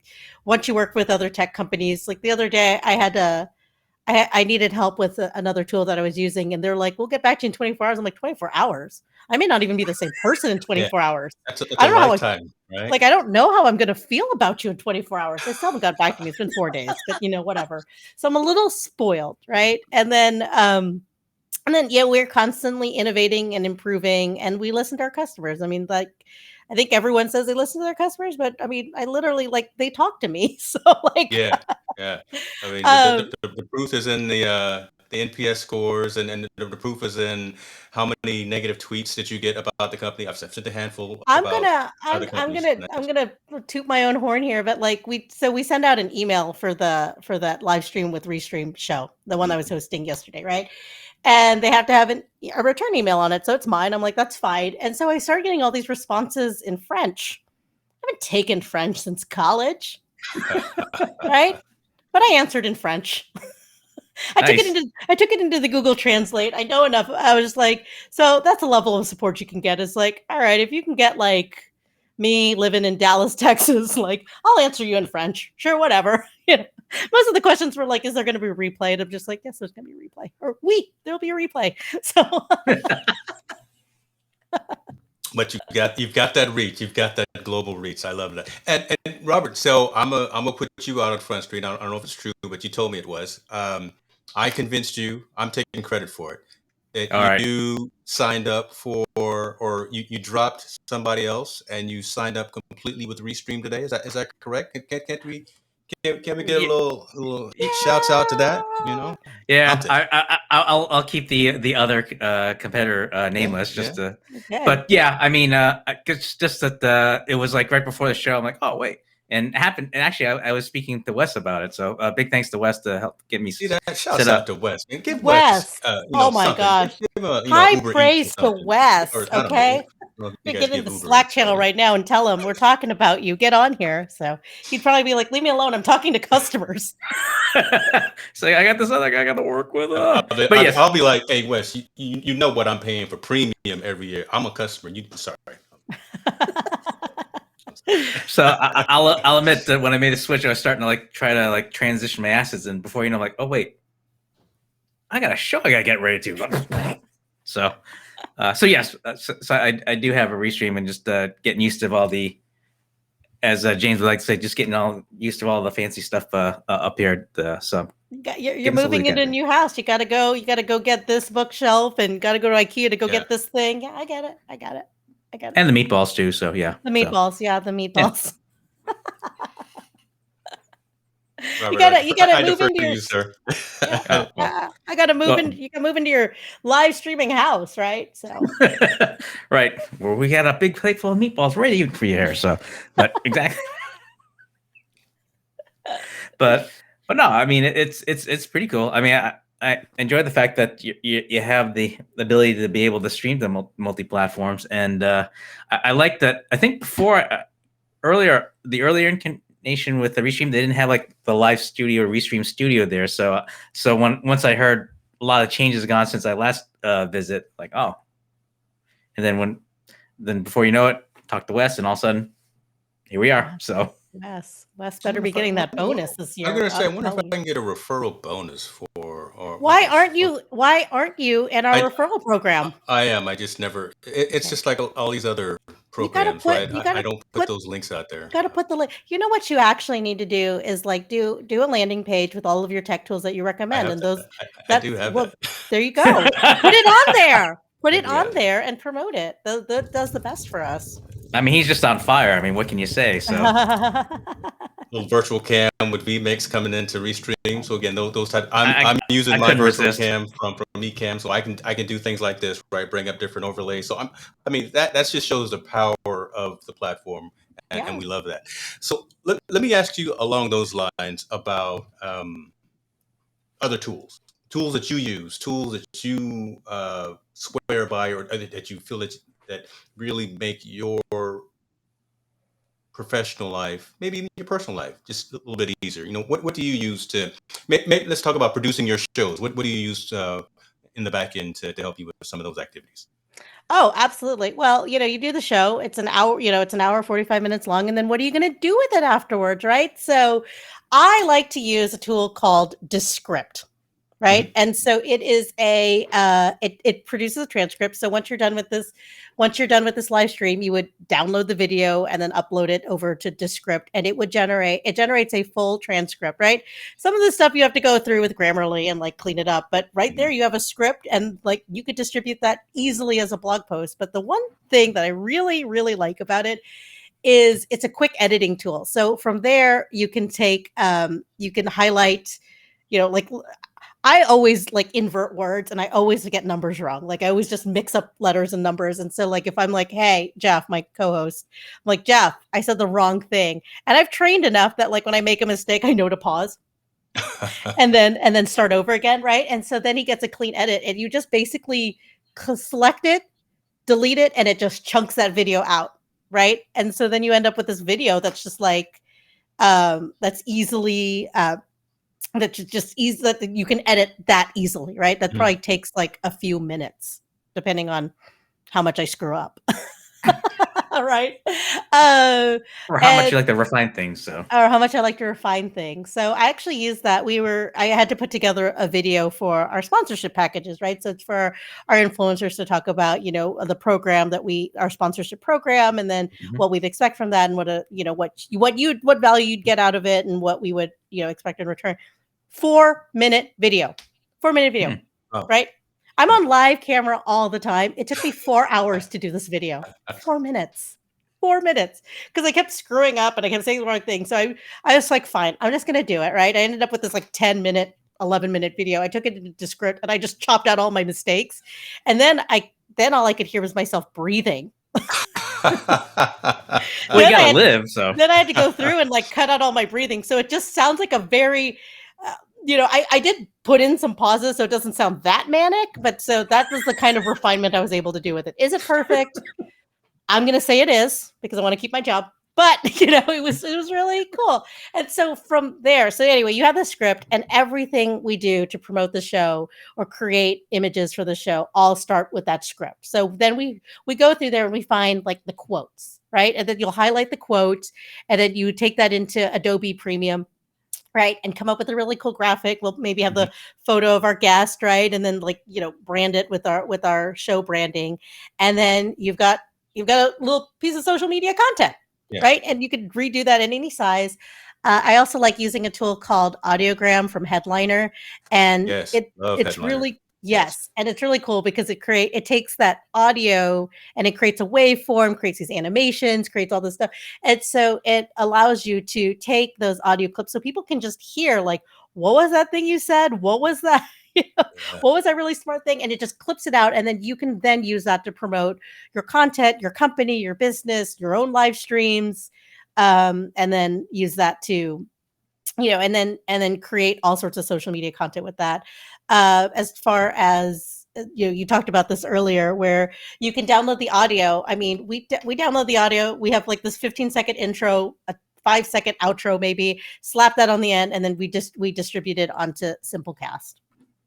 once you work with other tech companies, like the other day I needed help with another tool that I was using, and they're like, we'll get back to you in 24 hours. I'm like, 24 hours? I may not even be the same person in 24 hours. That's a lifetime, right? Like, I don't know how I'm going to feel about you in 24 hours. They still haven't got back to me. It's been 4 days, but whatever. So I'm a little spoiled, right? And then we're constantly innovating and improving, and we listen to our customers. I mean, like, I think everyone says they listen to their customers, but I mean, I literally, like, they talk to me. So like, yeah. I mean, the proof is in the NPS scores, and the proof is in how many negative tweets that you get about the company. I've sent a handful. I'm gonna toot my own horn here, but like we send out an email for that live stream with Restream show, the one I was hosting yesterday, right? And they have to have a return email on it, so it's mine. I'm like, that's fine. And so I started getting all these responses in French. I haven't taken French since college, right? But I answered in French. I took it into the Google Translate. I know enough. I was just like, so that's a level of support you can get. It's like, all right, if you can get like me living in Dallas, Texas, like, I'll answer you in French. Sure, whatever. Most of the questions were like, is there going to be a replay? And I'm just like, yes, there's going to be a replay. Or there'll be a replay. So But you've got that reach. You've got that global reach. I love that. And Robert, so I'm gonna put you out on Front Street. I don't know if it's true, but you told me it was. I convinced you. I'm taking credit for it. That you signed up for, or you dropped somebody else and you signed up completely with Restream today. Is that correct? Can't we Can we get a little shouts out to that? You know. Yeah, I'll keep the other competitor nameless just to. Okay. But yeah, I mean, just that it was like right before the show. I'm like, oh wait, and it happened. And actually, I was speaking to Wes about it. So big thanks to Wes to help get me See that? Shouts set out up. to Wes. And give Wes. oh my something. gosh. Give him a, High Uber praise Eats to or Wes. Or, I don't know. Okay. You Get guys in give the Uber Slack Eats, channel right now and tell him we're talking about you. Get on here. So he'd probably be like, "Leave me alone. I'm talking to customers." So I got this other guy I got to work with. But yes. I'll be like, hey Wes, you know what I'm paying for premium every year. I'm a customer. Sorry. So I'll admit that when I made the switch, I was starting to try to transition my assets, and before you know, I'm like, oh wait, I got a show I got to get ready to. So yes, so I do have a Restream, and just getting used to all the, as James would like to say, just getting all used to all the fancy stuff up here. So you're moving into a new house. You got to go get this bookshelf, and got to go to IKEA to go get this thing. Yeah, I get it. And the meatballs too. So yeah, the meatballs. Yeah, the meatballs. Yeah. You gotta move into your. You, sir. I gotta move in. You can move into your live streaming house, right? So. Right. Well, we got a big plate full of meatballs ready for you here. So, but exactly. But no, I mean it's pretty cool. I mean, I enjoy the fact that you have the ability to be able to stream to multi platforms, and I like that. I think before the earlier incarnation with the Restream, they didn't have the live studio or Restream studio there. So once I heard a lot of changes gone since I last visit, and then before you know it, talk to Wes, and all of a sudden here we are. So. Wes better be getting that bonus this year. I'm gonna say, I wonder if I can get a referral bonus for. Or why aren't you in our referral program? I am. I just never. It's just like all these other programs, right? I don't put those links out there. You got to put the link. You know what you actually need to do is do a landing page with all of your tech tools that you recommend, and those. I do have that. There you go. Put it on there. Put it on there and promote it. That does the best for us. I mean, he's just on fire. I mean, what can you say? So, little virtual cam with vMix coming into Restream. So again, those type. I'm using my virtual cam from eCam, so I can do things like this, right? Bring up different overlays. So I mean that just shows the power of the platform, and we love that. So let me ask you along those lines about other tools that you use, tools that you swear by, or that you feel that really make your professional life, maybe even your personal life, just a little bit easier. You know, what do you use to? Let's talk about producing your shows. What do you use in the back end to help you with some of those activities? Oh, absolutely. Well, you do the show. It's an hour. It's an hour 45 minutes long, and then what are you going to do with it afterwards, right? So, I like to use a tool called Descript. Right. Mm-hmm. And so it is it produces a transcript. So once you're done with this live stream, you would download the video and then upload it over to Descript, and it generates a full transcript, right? Some of the stuff you have to go through with Grammarly and clean it up, but right there you have a script, and you could distribute that easily as a blog post. But the one thing that I really, really like about it is it's a quick editing tool. So from there you can you can highlight, I always invert words, and I always get numbers wrong. I always just mix up letters and numbers. And so if I'm hey, Jeff, my co-host, I'm like, Jeff, I said the wrong thing. And I've trained enough that when I make a mistake, I know to pause and then start over again. Right. And so then he gets a clean edit, and you just basically select it, delete it, and it just chunks that video out. Right. And so then you end up with this video that's just that's easily, that's just easy, that you can edit that easily, right? That probably takes a few minutes, depending on how much I screw up. Right? Or how much you like to refine things, or how much I like to refine things. So I actually used that. I had to put together a video for our sponsorship packages, right? So it's for our influencers to talk about, the program our sponsorship program, and then what we'd expect from that, and what value you'd get out of it, and what we would, expect in return. 4-minute video, right? I'm on live camera all the time. It took me 4 hours to do this video. 4 minutes. 4 minutes because I kept screwing up and I kept saying the wrong thing. So I was like, fine, I'm just going to do it. Right. I ended up with this like 10-minute, 11-minute video. I took it into script and I just chopped out all my mistakes. And then all I could hear was myself breathing. Well, you gotta live, so then I had to go through and like cut out all my breathing. So it just sounds like a very, I did put in some pauses so it doesn't sound that manic, but so that was the kind of refinement I was able to do with it. Is it perfect? I'm going to say it is because I want to keep my job. But, it was really cool. And so from there, so anyway, you have the script and everything we do to promote the show or create images for the show all start with that script. So then we go through there and we find like the quotes, right? And then you'll highlight the quote and then you take that into Adobe Premium, right? And come up with a really cool graphic. We'll maybe have the photo of our guest, right? And then brand it with our show branding. And then you've got a little piece of social media content, right? And you could redo that in any size. I also like using a tool called Audiogram from Headliner, and it's Headliner. Really and it's really cool because it takes that audio and it creates a waveform, creates these animations, creates all this stuff, and so it allows you to take those audio clips so people can just hear like, what was that thing you said? What was that? What was that really smart thing? And it just clips it out. And then you can then use that to promote your content, your company, your business, your own live streams. And then use that to, and then create all sorts of social media content with that. As far as, you talked about this earlier where you can download the audio. I mean, we download the audio. We have like this 15-second intro, a 5-second outro, maybe slap that on the end. And then we distribute it onto Simplecast.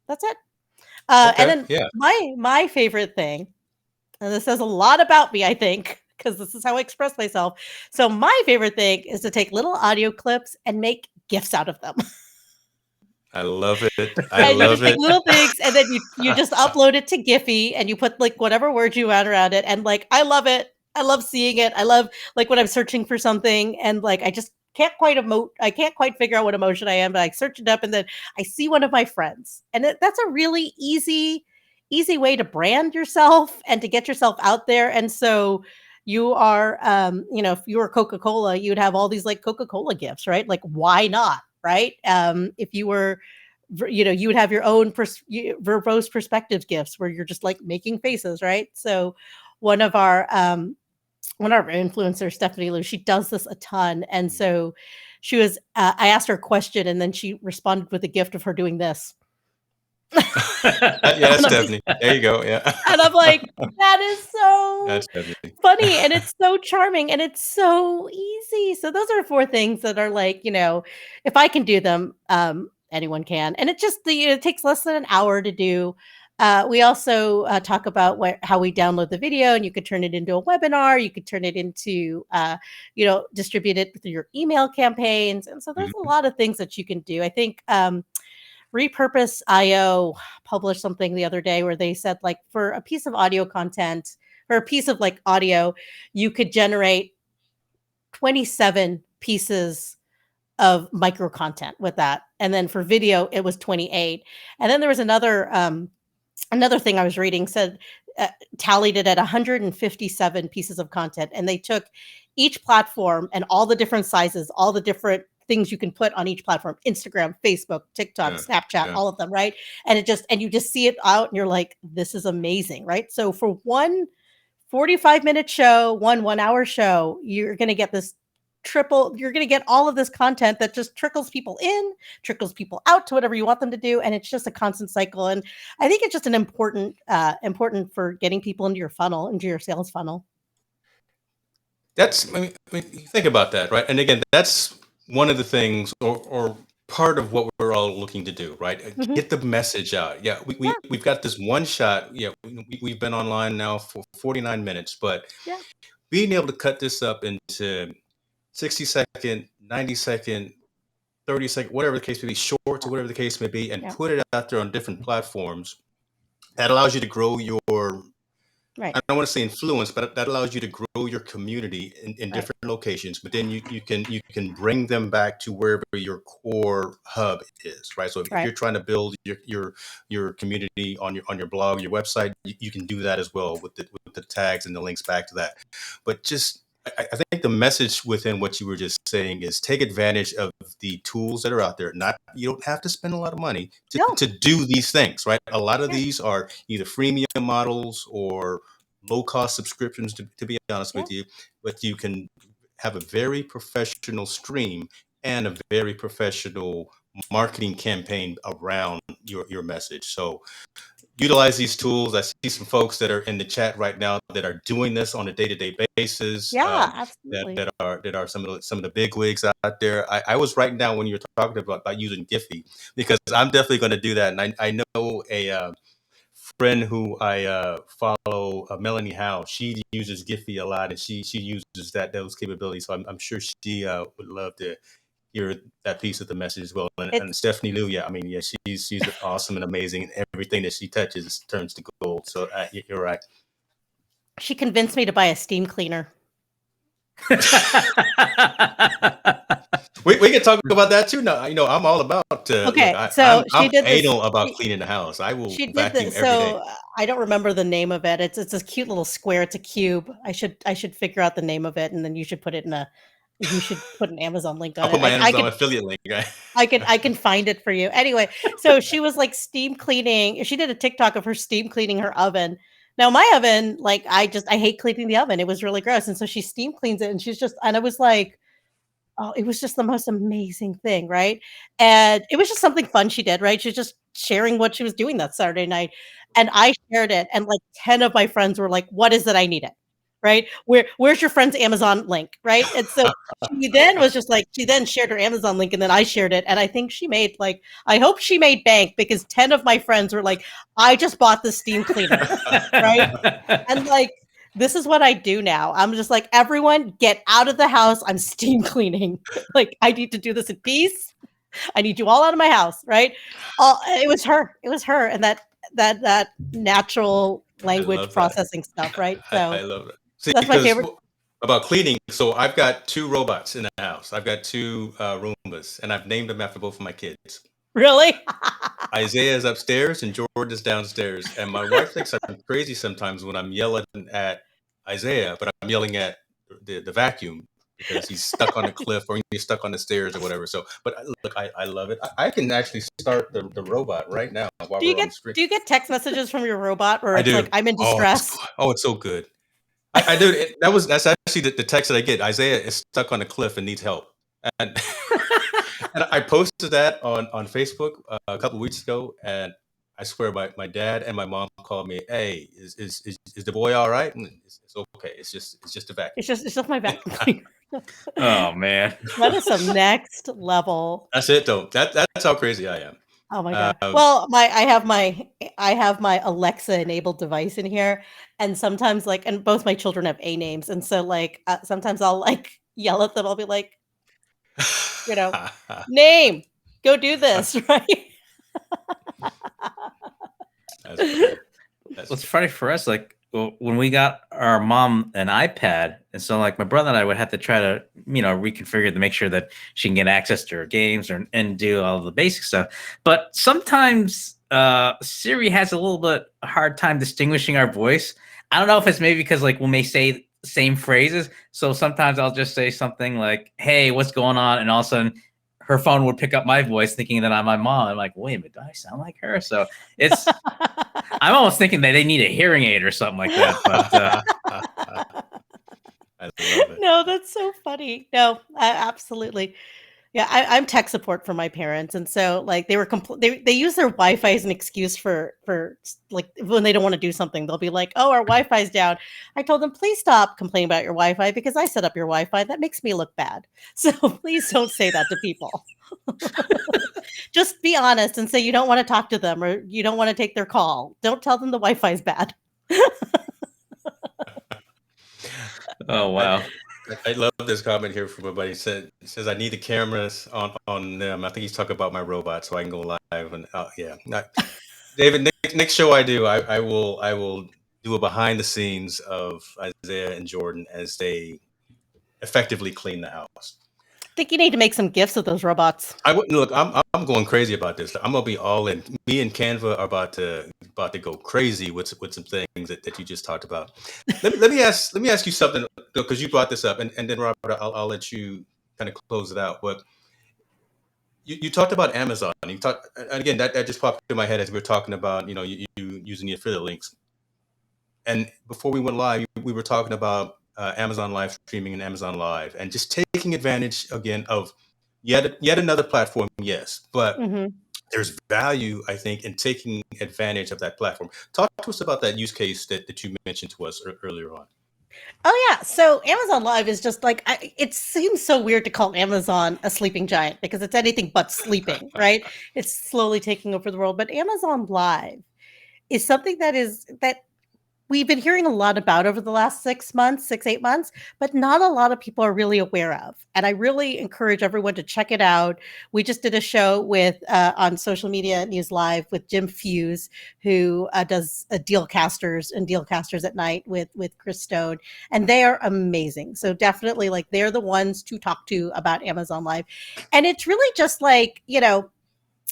That's it. And then my favorite thing, and this says a lot about me, I think, because this is how I express myself. So my favorite thing is to take little audio clips and make GIFs out of them. I love it. I love it. Little things, and then you just upload it to Giphy, and you put like whatever words you want around it, and like I love it. I love seeing it. I love like when I'm searching for something, and like I just can't quite figure out what emotion I am, but I search it up and then I see one of my friends. And that's a really easy way to brand yourself and to get yourself out there. And so you are, if you were Coca-Cola, you'd have all these like Coca-Cola gifts, right? Like, why not? Right. If you were, you would have your own verbose perspectives gifts where you're just like making faces. Right. So one of our influencers, Stephanie Lou, she does this a ton. And so she was, I asked her a question and then she responded with a gift of her doing this. That's Stephanie. There you go. Yeah. And I'm like, that is so funny. And it's so charming and it's so easy. So those are 4 things that are like, if I can do them, anyone can. And it just, it takes less than an hour to do. We also talk about how we download the video, and you could turn it into a webinar. You could turn it into, distribute it through your email campaigns. And so there's a lot of things that you can do. I think Repurpose.io published something the other day where they said, like, for a piece of audio content or a piece of like audio, you could generate 27 pieces of micro content with that. And then for video, it was 28. And then there was another thing I was reading said tallied it at 157 pieces of content, and they took each platform and all the different sizes, all the different things you can put on each platform: Instagram, Facebook, TikTok, Snapchat, all of them, right? And you just see it out, and you're like, this is amazing, right? So for one 45-minute show, one 1-hour show, you're going to get this you're going to get all of this content that just trickles people in, trickles people out to whatever you want them to do. And it's just a constant cycle. And I think it's just an important for getting people into your funnel, into your sales funnel. That's, I mean, think about that, right? And again, that's one of the things or part of what we're all looking to do, right? Get the message out. Yeah. We've got this one shot. Yeah. We've been online now for 49 minutes, but being able to cut this up into 60-second, 90-second, 30-second, whatever the case may be, shorts or whatever the case may be, and put it out there on different platforms, that allows you to grow your, I don't want to say influence, but that allows you to grow your community in different locations. But then you can bring them back to wherever your core hub is, right? So if you're trying to build your community on your blog, your website, you can do that as well with the tags and the links back to that. But just I think the message within what you were just saying is take advantage of the tools that are out there. Not you don't have to spend a lot of money No. to do these things, right? A lot of Yeah. these are either freemium models or low cost subscriptions, to be honest Yeah. with you. But you can have a very professional stream and a very professional marketing campaign around your message. So utilize these tools. I see some folks that are in the chat right now that are doing this on a day-to-day basis. Yeah, That absolutely. are some of the big wigs out there. I was writing down when you were talking about using Giphy, because I'm definitely going to do that. And I know a friend who I follow, Melanie Howe. She uses Giphy a lot, and she uses those capabilities. So I'm sure she would love to hear that piece of the message as well. And It's Stephanie Liu, yeah, I mean, yeah, she's awesome and amazing, and everything that she touches turns to gold. So you're right. She convinced me to buy a steam cleaner. We can talk about that too. Now, I'm all about. Okay, look, so she I'm did this. anal about cleaning the house. I will She did vacuum this. every day. So I don't remember the name of it. It's a cute little square. It's a cube. I should figure out the name of it, and then you should put it in a. You should put an Amazon link I'll on put it. my I Amazon could affiliate link. Right? I can find it for you. Anyway, so she was like steam cleaning. She did a TikTok of her steam cleaning her oven. Now my oven, like I hate cleaning the oven. It was really gross, and so she steam cleans it, and I was like, oh, it was just the most amazing thing, right? And it was just something fun she did, right? She was just sharing what she was doing that Saturday night. And I shared it, and like 10 of my friends were like, what is it? I need it. Right? Where's your friend's Amazon link? Right. And so she then was just like, she then shared her Amazon link, and then I shared it. And I think she made like, I hope she made bank, because 10 of my friends were like, I just bought the steam cleaner. Right. And like, this is what I do now. I'm just like, everyone get out of the house. I'm steam cleaning. Like, I need to do this in peace. I need you all out of my house, right? It was her. It was her, and that natural language processing stuff, right? So I love it. See, that's my because favorite. about cleaning, so I've got 2 robots in the house. I've got 2 Roombas, and I've named them after both of my kids. Really? Isaiah is upstairs and George is downstairs. And my wife thinks I'm crazy sometimes when I'm yelling at Isaiah, but I'm yelling at the vacuum because he's stuck on a cliff or he's stuck on the stairs or whatever. So, but look, I love it. I can actually start the robot right now while we're on the screen. Do you get text messages from your robot where I it's do. like, I'm in distress? It's so good. I do. That's actually the text that I get. Isaiah is stuck on a cliff and needs help. And and I posted that on Facebook a couple of weeks ago, and I swear my dad and my mom called me. Hey, is the boy all right? And it's okay. It's just a vacuum. It's just my vacuum cleaner. Oh man, that is some next level. That's it though. That's how crazy I am. Oh my god. Well, I have my Alexa enabled device in here, and sometimes like, and both my children have A names, and so like sometimes I'll like yell at them. I'll be like, name, go do this, right? What's funny for us, like when we got our mom an iPad, and so like my brother and I would have to try to reconfigure to make sure that she can get access to her games and do all the basic stuff. But sometimes Siri has a little bit hard time distinguishing our voice. I don't know if it's maybe because like we may say same phrases, so sometimes I'll just say something like, "Hey, what's going on?" and all of a sudden her phone would pick up my voice thinking that I'm my mom. I'm like, wait a minute, do I sound like her? So it's, I'm almost thinking that they need a hearing aid or something like that. But I love it. No, that's so funny. No, absolutely. Yeah, I'm tech support for my parents, and so like they were they use their Wi-Fi as an excuse for like when they don't want to do something, they'll be like, "Oh, our Wi-Fi's down." I told them, "Please stop complaining about your Wi-Fi because I set up your Wi-Fi. That makes me look bad. So please don't say that to people. Just be honest and say you don't want to talk to them or you don't want to take their call. Don't tell them the Wi-Fi's bad." Oh wow. I love this comment here from a buddy. Says I need the cameras on them. I think he's talking about my robot, so I can go live. And yeah, David, next show I do, I will do a behind the scenes of Isaiah and Jordan as they effectively clean the house. think you need to make some gifts of those robots. I wouldn't look. I'm going crazy about this. I'm gonna be all in. Me and Canva are about to go crazy with some things that you just talked about. Let me ask you something, because you brought this up, and then Robert, I'll let you kind of close it out. But you talked about Amazon. You talked, and again, that just popped in my head as we were talking about, you using the affiliate links. And before we went live, we were talking about Amazon live streaming and Amazon Live, and just taking advantage again of yet another platform. Yes, but there's value, I think, in taking advantage of that platform. Talk to us about that use case that you mentioned to us earlier on. Oh yeah, so Amazon Live is just like, it seems so weird to call Amazon a sleeping giant because it's anything but sleeping, right? It's slowly taking over the world, but Amazon Live is something that we've been hearing a lot about over the last 6 months, 8 months, but not a lot of people are really aware of. And I really encourage everyone to check it out. We just did a show with on Social Media News Live with Jim Fuse, who does Dealcasters and Dealcasters at Night with Chris Stone, and they are amazing. So definitely, like, they're the ones to talk to about Amazon Live. And it's really just like,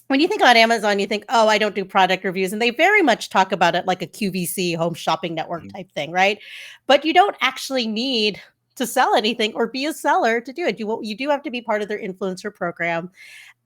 when you think about Amazon, you think, oh, I don't do product reviews. And they very much talk about it like a QVC, home shopping network type thing, right? But you don't actually need to sell anything or be a seller to do it. You do have to be part of their influencer program.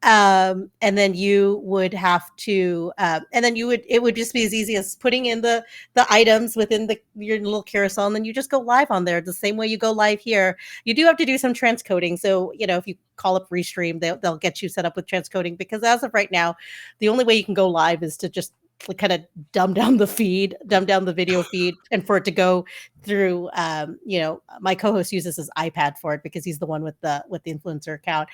And then you would have to, it would just be as easy as putting in the items within your little carousel, and then you just go live on there the same way you go live here. You do have to do some transcoding. So, if you call up Restream, they'll get you set up with transcoding, because as of right now, the only way you can go live is to just kind of dumb down the video feed, and for it to go through, my co-host uses his iPad for it because he's the one with the influencer account.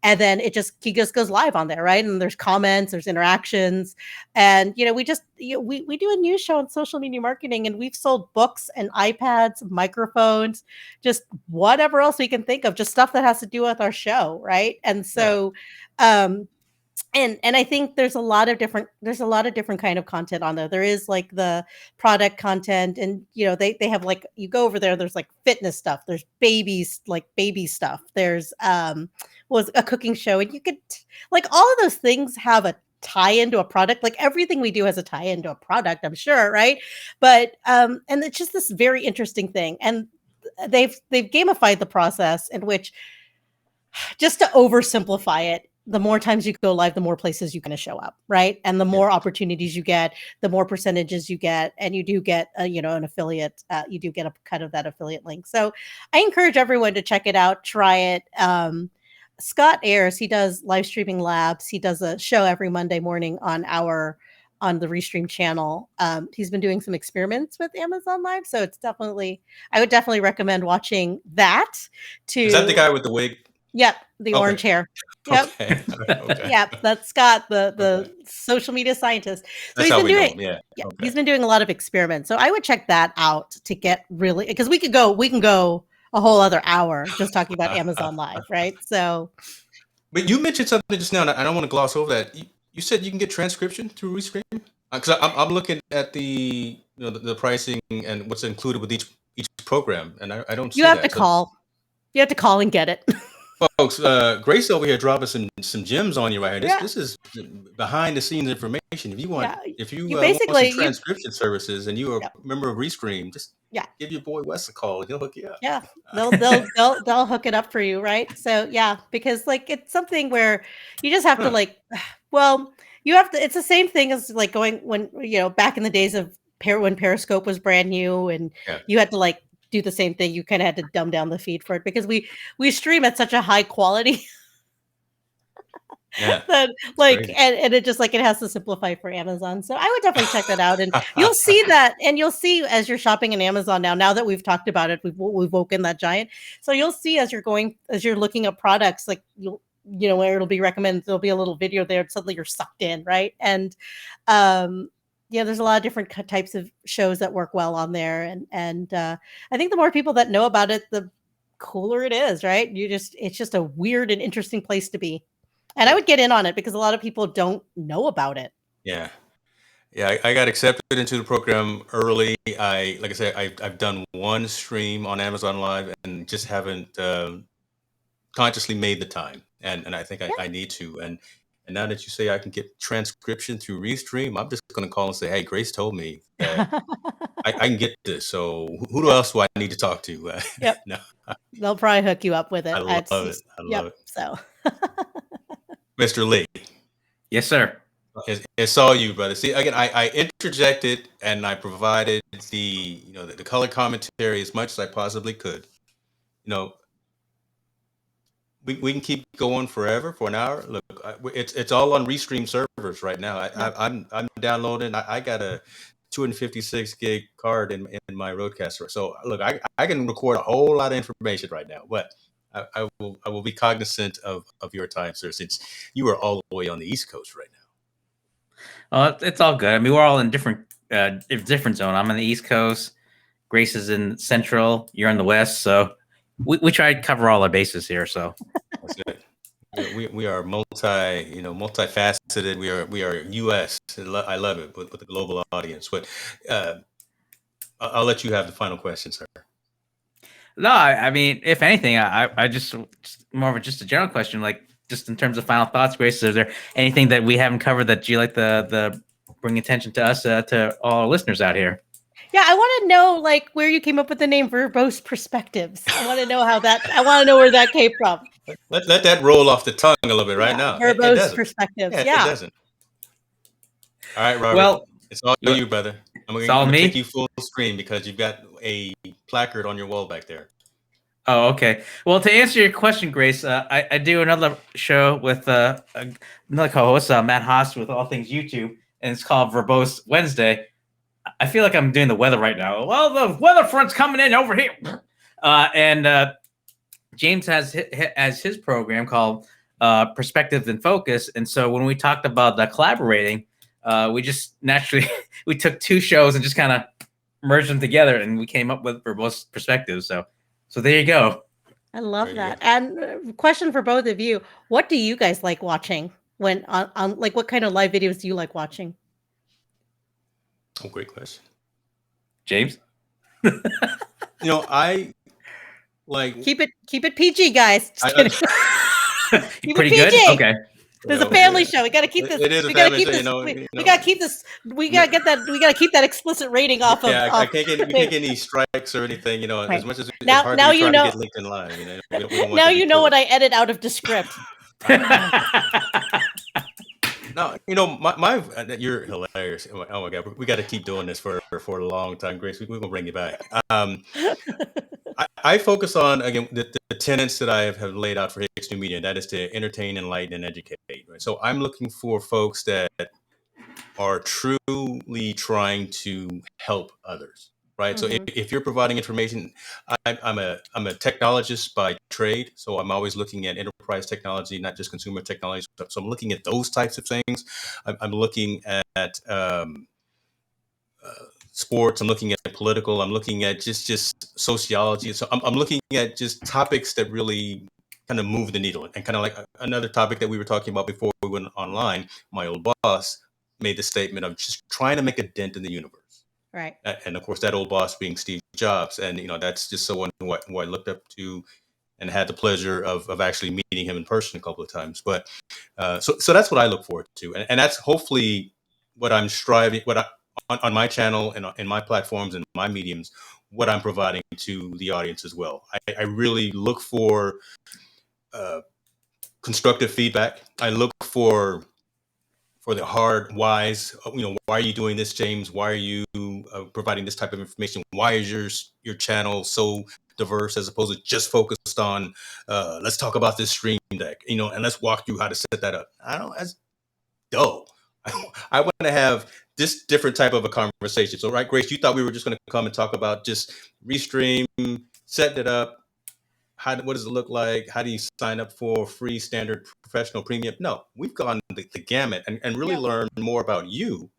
And then he just goes live on there, right? And there's comments, there's interactions. And, we do a news show on social media marketing, and we've sold books and iPads, microphones, just whatever else we can think of, just stuff that has to do with our show, right? And so, And I think there's a lot of different kind of content on there. There is like the product content, and they have, like, you go over there, there's like fitness stuff, there's baby stuff, there's was a cooking show, and you could, like, all of those things have a tie into a product. Like, everything we do has a tie into a product, I'm sure, right? But and it's just this very interesting thing, and they've gamified the process in which, just to oversimplify it, the more times you go live, the more places you can show up, right? And the more opportunities you get, the more percentages you get, and you do get, an affiliate. You do get a cut of that affiliate link. So I encourage everyone to check it out, try it. Scott Ayers, he does live streaming labs. He does a show every Monday morning on the Restream channel. He's been doing some experiments with Amazon Live, so I would definitely recommend watching that. Is that the guy with the wig? Yep, the orange hair. Yep. Okay. Yep, that's Scott, the social media scientist. So That's how we know him. Yeah. Okay. He's been doing a lot of experiments. So I would check that out to get really, because we can go a whole other hour just talking about Amazon Live, right? So, but you mentioned something just now, and I don't want to gloss over that. You said you can get transcription through Restream, because I'm looking at the the pricing and what's included with each program, and I don't see you have that. to call. You have to call and get it. Folks, Grace over here dropping some gems on you right here. This is behind the scenes information. If you want, want some transcription services, and you're a member of Restream, just give your boy Wes a call, and he'll hook you up. Yeah, they'll hook it up for you, right? So because, like, it's something where you just have to, like, well, you have to. It's the same thing as, like, going when back in the days of when Periscope was brand new, and you had to, like, do the same thing. You kind of had to dumb down the feed for it, because we stream at such a high quality that, like, and it just, like, it has to simplify for Amazon. So I would definitely check that out, and you'll see that, and you'll see as you're shopping in Amazon now that we've talked about it, we've woken that giant. So you'll see as you're looking at products, like, where it'll be recommended, there'll be a little video there, and suddenly you're sucked in, right? And there's a lot of different types of shows that work well on there, and I think the more people that know about it, the cooler it is, right? It's just a weird and interesting place to be, and I would get in on it because a lot of people don't know about it. Yeah, I got accepted into the program early. Like I said, I've done one stream on Amazon Live, and just haven't consciously made the time, and I think I need to. And now that you say I can get transcription through Restream, I'm just going to call and say, hey, Grace told me that I can get this. So who else do I need to talk to? Yep. No, They'll probably hook you up with it. I love it. I love it. So, Mr. Lee. Yes, sir. It's all you, brother. See, again, I interjected and I provided the color commentary as much as I possibly could. We can keep going forever for an hour. Look, it's all on Restream servers right now. I'm downloading. I got a 256 gig card in my Rodecaster. So look, I can record a whole lot of information right now, but I will be cognizant of your time, sir, since you are all the way on the East Coast right now. It's all good. I mean, we're all in different zone. I'm on the East Coast. Grace is in Central. You're in the West. So we try to cover all our bases here. So that's it. We are multifaceted. We are U.S. I love it with the global audience. But I'll let you have the final question, sir. No, I mean, if anything, I just more of just a general question, like just in terms of final thoughts, Grace. Is there anything that we haven't covered that you like the bring attention to us to all our listeners out here? Yeah, I want to know like where you came up with the name Verbose Perspectives. I want to know I want to know where that came from. Let that roll off the tongue a little bit right now. Verbose Perspectives. Yeah, it doesn't. All right, Robert. Well, it's all you, brother. I'm going to take you full screen because you've got a placard on your wall back there. Oh, okay. Well, to answer your question, Grace, I do another show with another co-host, Matt Haas, with All Things YouTube, and it's called Verbose Wednesday. I feel like I'm doing the weather right now. Well, the weather front's coming in over here. And James has his program called Perspectives and Focus. And so when we talked about collaborating, we just naturally, we took two shows and just kind of merged them together, and we came up with Verbose Perspectives. So there you go. I love that. And question for both of you: what do you guys like watching when on like what kind of live videos do you like watching? Oh, great question, James. I like keep it PG, guys. Keep pretty good. Okay. There's a family show. We got to keep this. It is we a got to family keep show. this. We got to keep this. We got to get that. We got to keep that explicit rating off of. Yeah, I can't get any strikes or anything. Right. As much as it's now hard you know. To get linked in line. We don't now you know what I edit out of the script. No, you're hilarious. Oh my God, we got to keep doing this for a long time, Grace. We're gonna bring you back. I focus on again the tenets that I have laid out for Hicks New Media. That is to entertain, enlighten, and educate. Right? So I'm looking for folks that are truly trying to help others. Right. Mm-hmm. So if you're providing information, I'm a technologist by trade. So I'm always looking at enterprise technology, not just consumer technology. So I'm looking at those types of things. I'm looking at sports. I'm looking at political. I'm looking at just sociology. So I'm looking at just topics that really kind of move the needle. And kind of like another topic that we were talking about before we went online, my old boss made the statement of just trying to make a dent in the universe. Right. And of course, that old boss being Steve Jobs. And, that's just someone who I looked up to and had the pleasure of actually meeting him in person a couple of times. But so that's what I look forward to. And that's hopefully what I'm striving, on my channel and in my platforms and my mediums, what I'm providing to the audience as well. I really look for constructive feedback. I look for the hard whys. Why are you doing this, James? Why are you providing this type of information? Why is your channel so diverse as opposed to just focused on let's talk about this stream deck, and let's walk through how to set that up. That's dull. I want to have this different type of a conversation. So, right, Grace, you thought we were just going to come and talk about just Restream, setting it up. What does it look like? How do you sign up for free, standard, professional, premium? No, we've gone the gamut and really learned more about you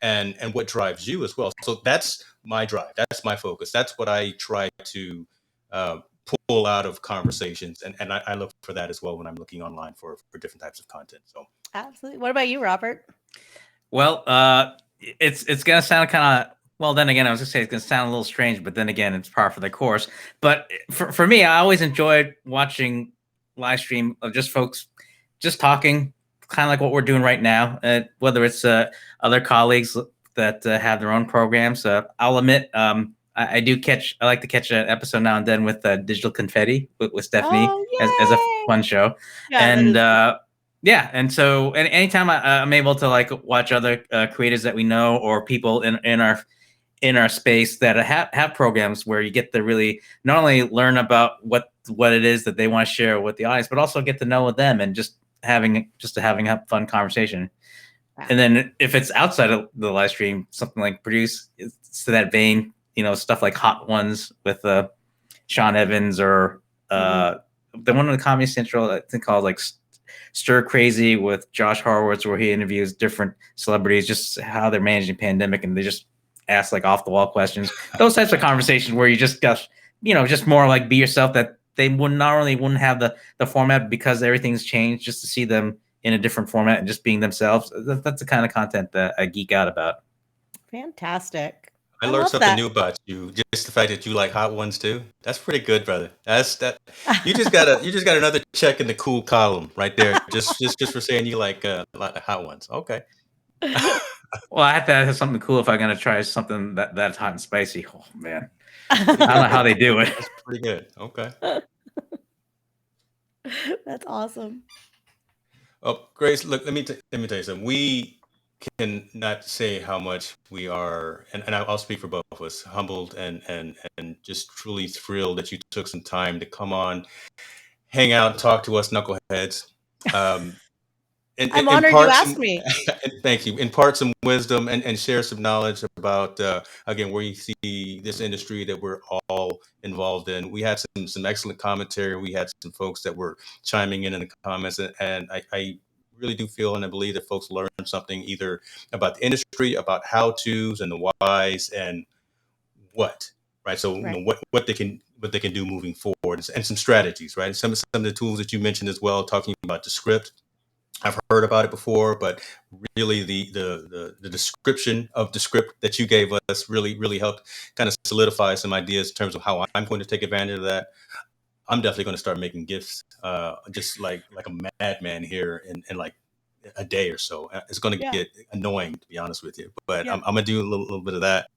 and what drives you as well. So that's my drive. That's my focus. That's what I try to pull out of conversations. And I look for that as well when I'm looking online for different types of content. So absolutely. What about you, Robert? Well, it's going to sound kind of, well, then again, I was going to say it's going to sound a little strange, but then again, it's par for the course. But for me, I always enjoyed watching live stream of just folks just talking, kind of like what we're doing right now, whether it's other colleagues that have their own programs. I'll admit, I like to catch an episode now and then with Digital Confetti with Stephanie as a fun show. Yeah, and so anytime I'm able to like watch other creators that we know or people in our space that have programs where you get to really not only learn about what it is that they want to share with the audience, but also get to know them and just having a fun conversation. Wow. And then if it's outside of the live stream, something like produce, it's to that vein, stuff like Hot Ones with Sean Evans or the one on the Comedy Central, I think called like Stir Crazy with Josh Horowitz, where he interviews different celebrities, just how they're managing the pandemic, and they just ask like off the wall questions. Those types of conversations where you just got, just more like be yourself, that they wouldn't have the format because everything's changed, just to see them in a different format and just being themselves. That's the kind of content that I geek out about. Fantastic. I learned something new about you. Just the fact that you like Hot Ones too. That's pretty good, brother. You just got another check in the cool column right there. just for saying you like Hot Ones. Okay. Well, I have to have something cool if I'm gonna try something that's hot and spicy. Oh man, I don't know how they do it. That's pretty good. Okay. That's awesome. Oh, Grace, look, let me tell you something. We cannot say how much we are, and I'll speak for both of us, humbled and just truly thrilled that you took some time to come on, hang out, and talk to us knuckleheads. I'm honored you asked me. Thank you. Impart some wisdom and share some knowledge about, again, where you see this industry that we're all involved in. We had some excellent commentary. We had some folks that were chiming in the comments, and I really do feel and I believe that folks learned something either about the industry, about how-tos and the whys and what, right? So Right. What they can do moving forward and some strategies, right? Some of the tools that you mentioned as well, talking about the script. I've heard about it before, but really the description of the script that you gave us really helped kind of solidify some ideas in terms of how I'm going to take advantage of that. I'm definitely going to start making GIFs, just like a madman here in like a day or so. It's going to get annoying, to be honest with you, but I'm going to do a little bit of that.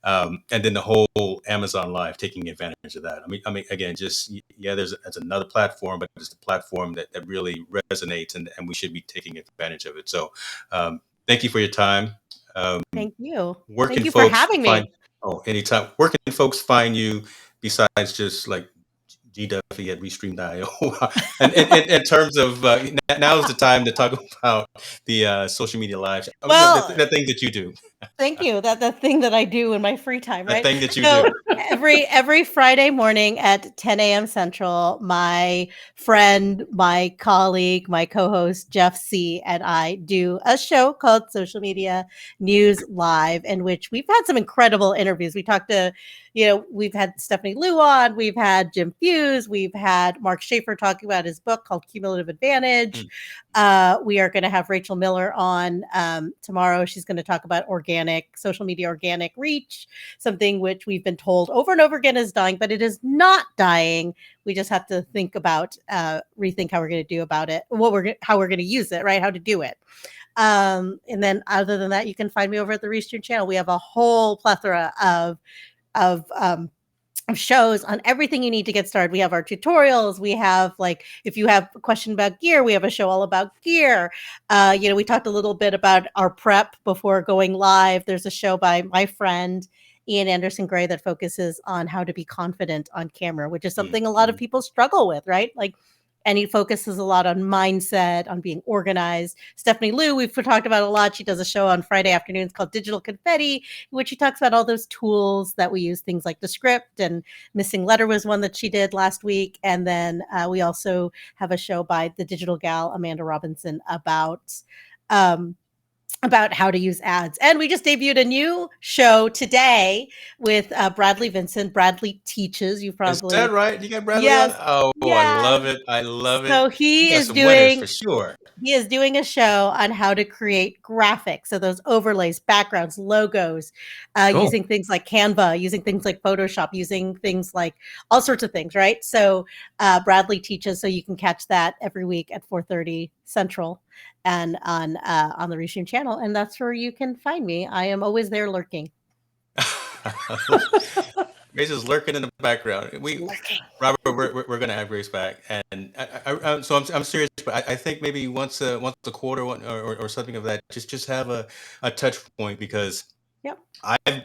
And then the whole Amazon Live, taking advantage of that. I mean, again, just, that's another platform, but it's a platform that really resonates and we should be taking advantage of it. So thank you for your time. Thank you. Thank you for having me. Anytime. Where can folks find you besides just like G Duffy at Restream.io? And in terms of now is the time to talk about the social media live. Well, the things that you do. Thank you. The thing that I do in my free time, right? The thing that you do. Every Friday morning at 10 a.m. Central, my friend, my colleague, my co-host Jeff C. and I do a show called Social Media News Live, in which we've had some incredible interviews. We talked to, we've had Stephanie Liu on, we've had Jim Fuse, we've had Mark Schaefer talking about his book called Cumulative Advantage. We are going to have Rachel Miller on tomorrow. She's going to talk about social media organic reach, something which we've been told over and over again is dying, but it is not dying. We just have to think about, rethink how we're going to do about it, how we're going to use it, right? How to do it. And then other than that, you can find me over at the Restream channel. We have a whole plethora of shows on everything you need to get started. We have our tutorials. We have, like, if you have a question about gear, we have a show all about gear. We talked a little bit about our prep before going live. There's a show by my friend Ian Anderson Gray that focuses on how to be confident on camera, which is something a lot of people struggle with, right? And he focuses a lot on mindset, on being organized. Stephanie Liu, we've talked about a lot. She does a show on Friday afternoons called Digital Confetti, in which she talks about all those tools that we use, things like the script, and Missing Letter was one that she did last week. And then we also have a show by the digital gal, Amanda Robinson, about about how to use ads. And we just debuted a new show today with Bradley Vincent. Bradley Teaches. You probably. Is that right? You got Bradley Yes. on? Oh, I Yes. love it. I love So it. You he got is some winners doing. for sure. He is doing a show on how to create graphics. So those overlays, backgrounds, logos, Cool. using things like Canva, using things like Photoshop, using things like all sorts of things, right? So Bradley Teaches, so you can catch that every week at 4:30 Central and on the Restream channel. And that's where you can find me. I am always there lurking. Grace is lurking in the background. Robert, we're gonna have Grace back, and so I'm serious. But I think maybe once a quarter or something of that, just have a touch point, because Yep. I've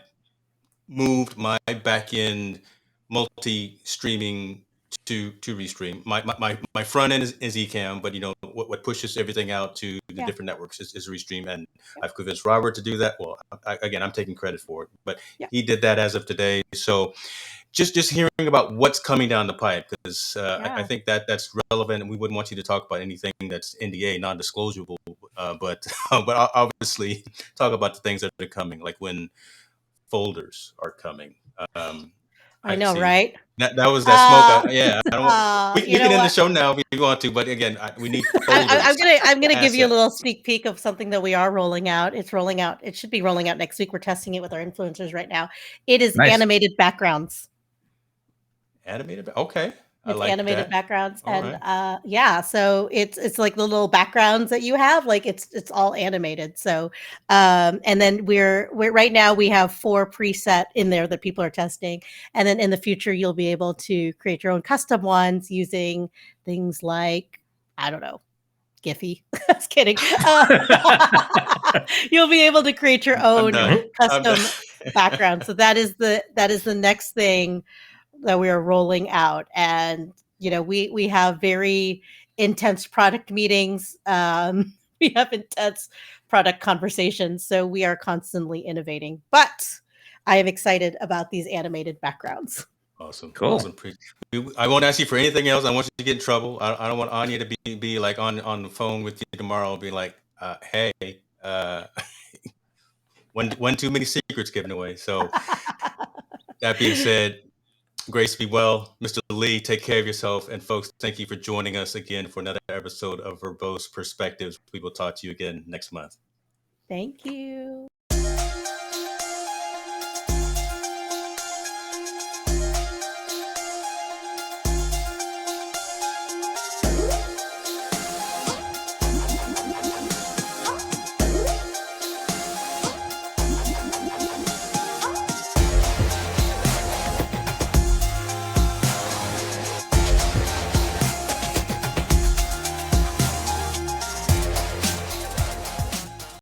moved my back end multi-streaming to Restream. My front end is Ecamm, but what pushes everything out to the different networks is Restream, and I've convinced Robert to do that. Well, again, I'm taking credit for it, but he did that as of today. So just hearing about what's coming down the pipe, because I think that's relevant, and we wouldn't want you to talk about anything that's NDA, non-disclosable, but obviously talk about the things that are coming, like when folders are coming. I know, see. right? That was that smoke. Yeah, I don't want. We can end the what? show now if you want to, but again, we need folders. I'm gonna give you a little sneak peek of something that we are rolling out. It's rolling out. It should be rolling out next week. We're testing it with our influencers right now. It is animated backgrounds. Animated, okay. It's animated backgrounds, All and right. so it's like the little backgrounds that you have, like it's all animated. So and then we're right now we have 4 preset in there that people are testing, and then in the future you'll be able to create your own custom ones using things like, I don't know, Giphy. Just kidding. You'll be able to create your own custom background. So that is the next thing that we are rolling out. And we have very intense product meetings. We have intense product conversations. So we are constantly innovating. But I am excited about these animated backgrounds. Awesome. Cool. Awesome. I won't ask you for anything else. I want you to get in trouble. I don't want Anya to be like on the phone with you tomorrow and be like, hey, one too many secrets given away. So that being said, Grace, be well. Mr. Lee, take care of yourself. And folks, thank you for joining us again for another episode of Verbose Perspectives. We will talk to you again next month. Thank you.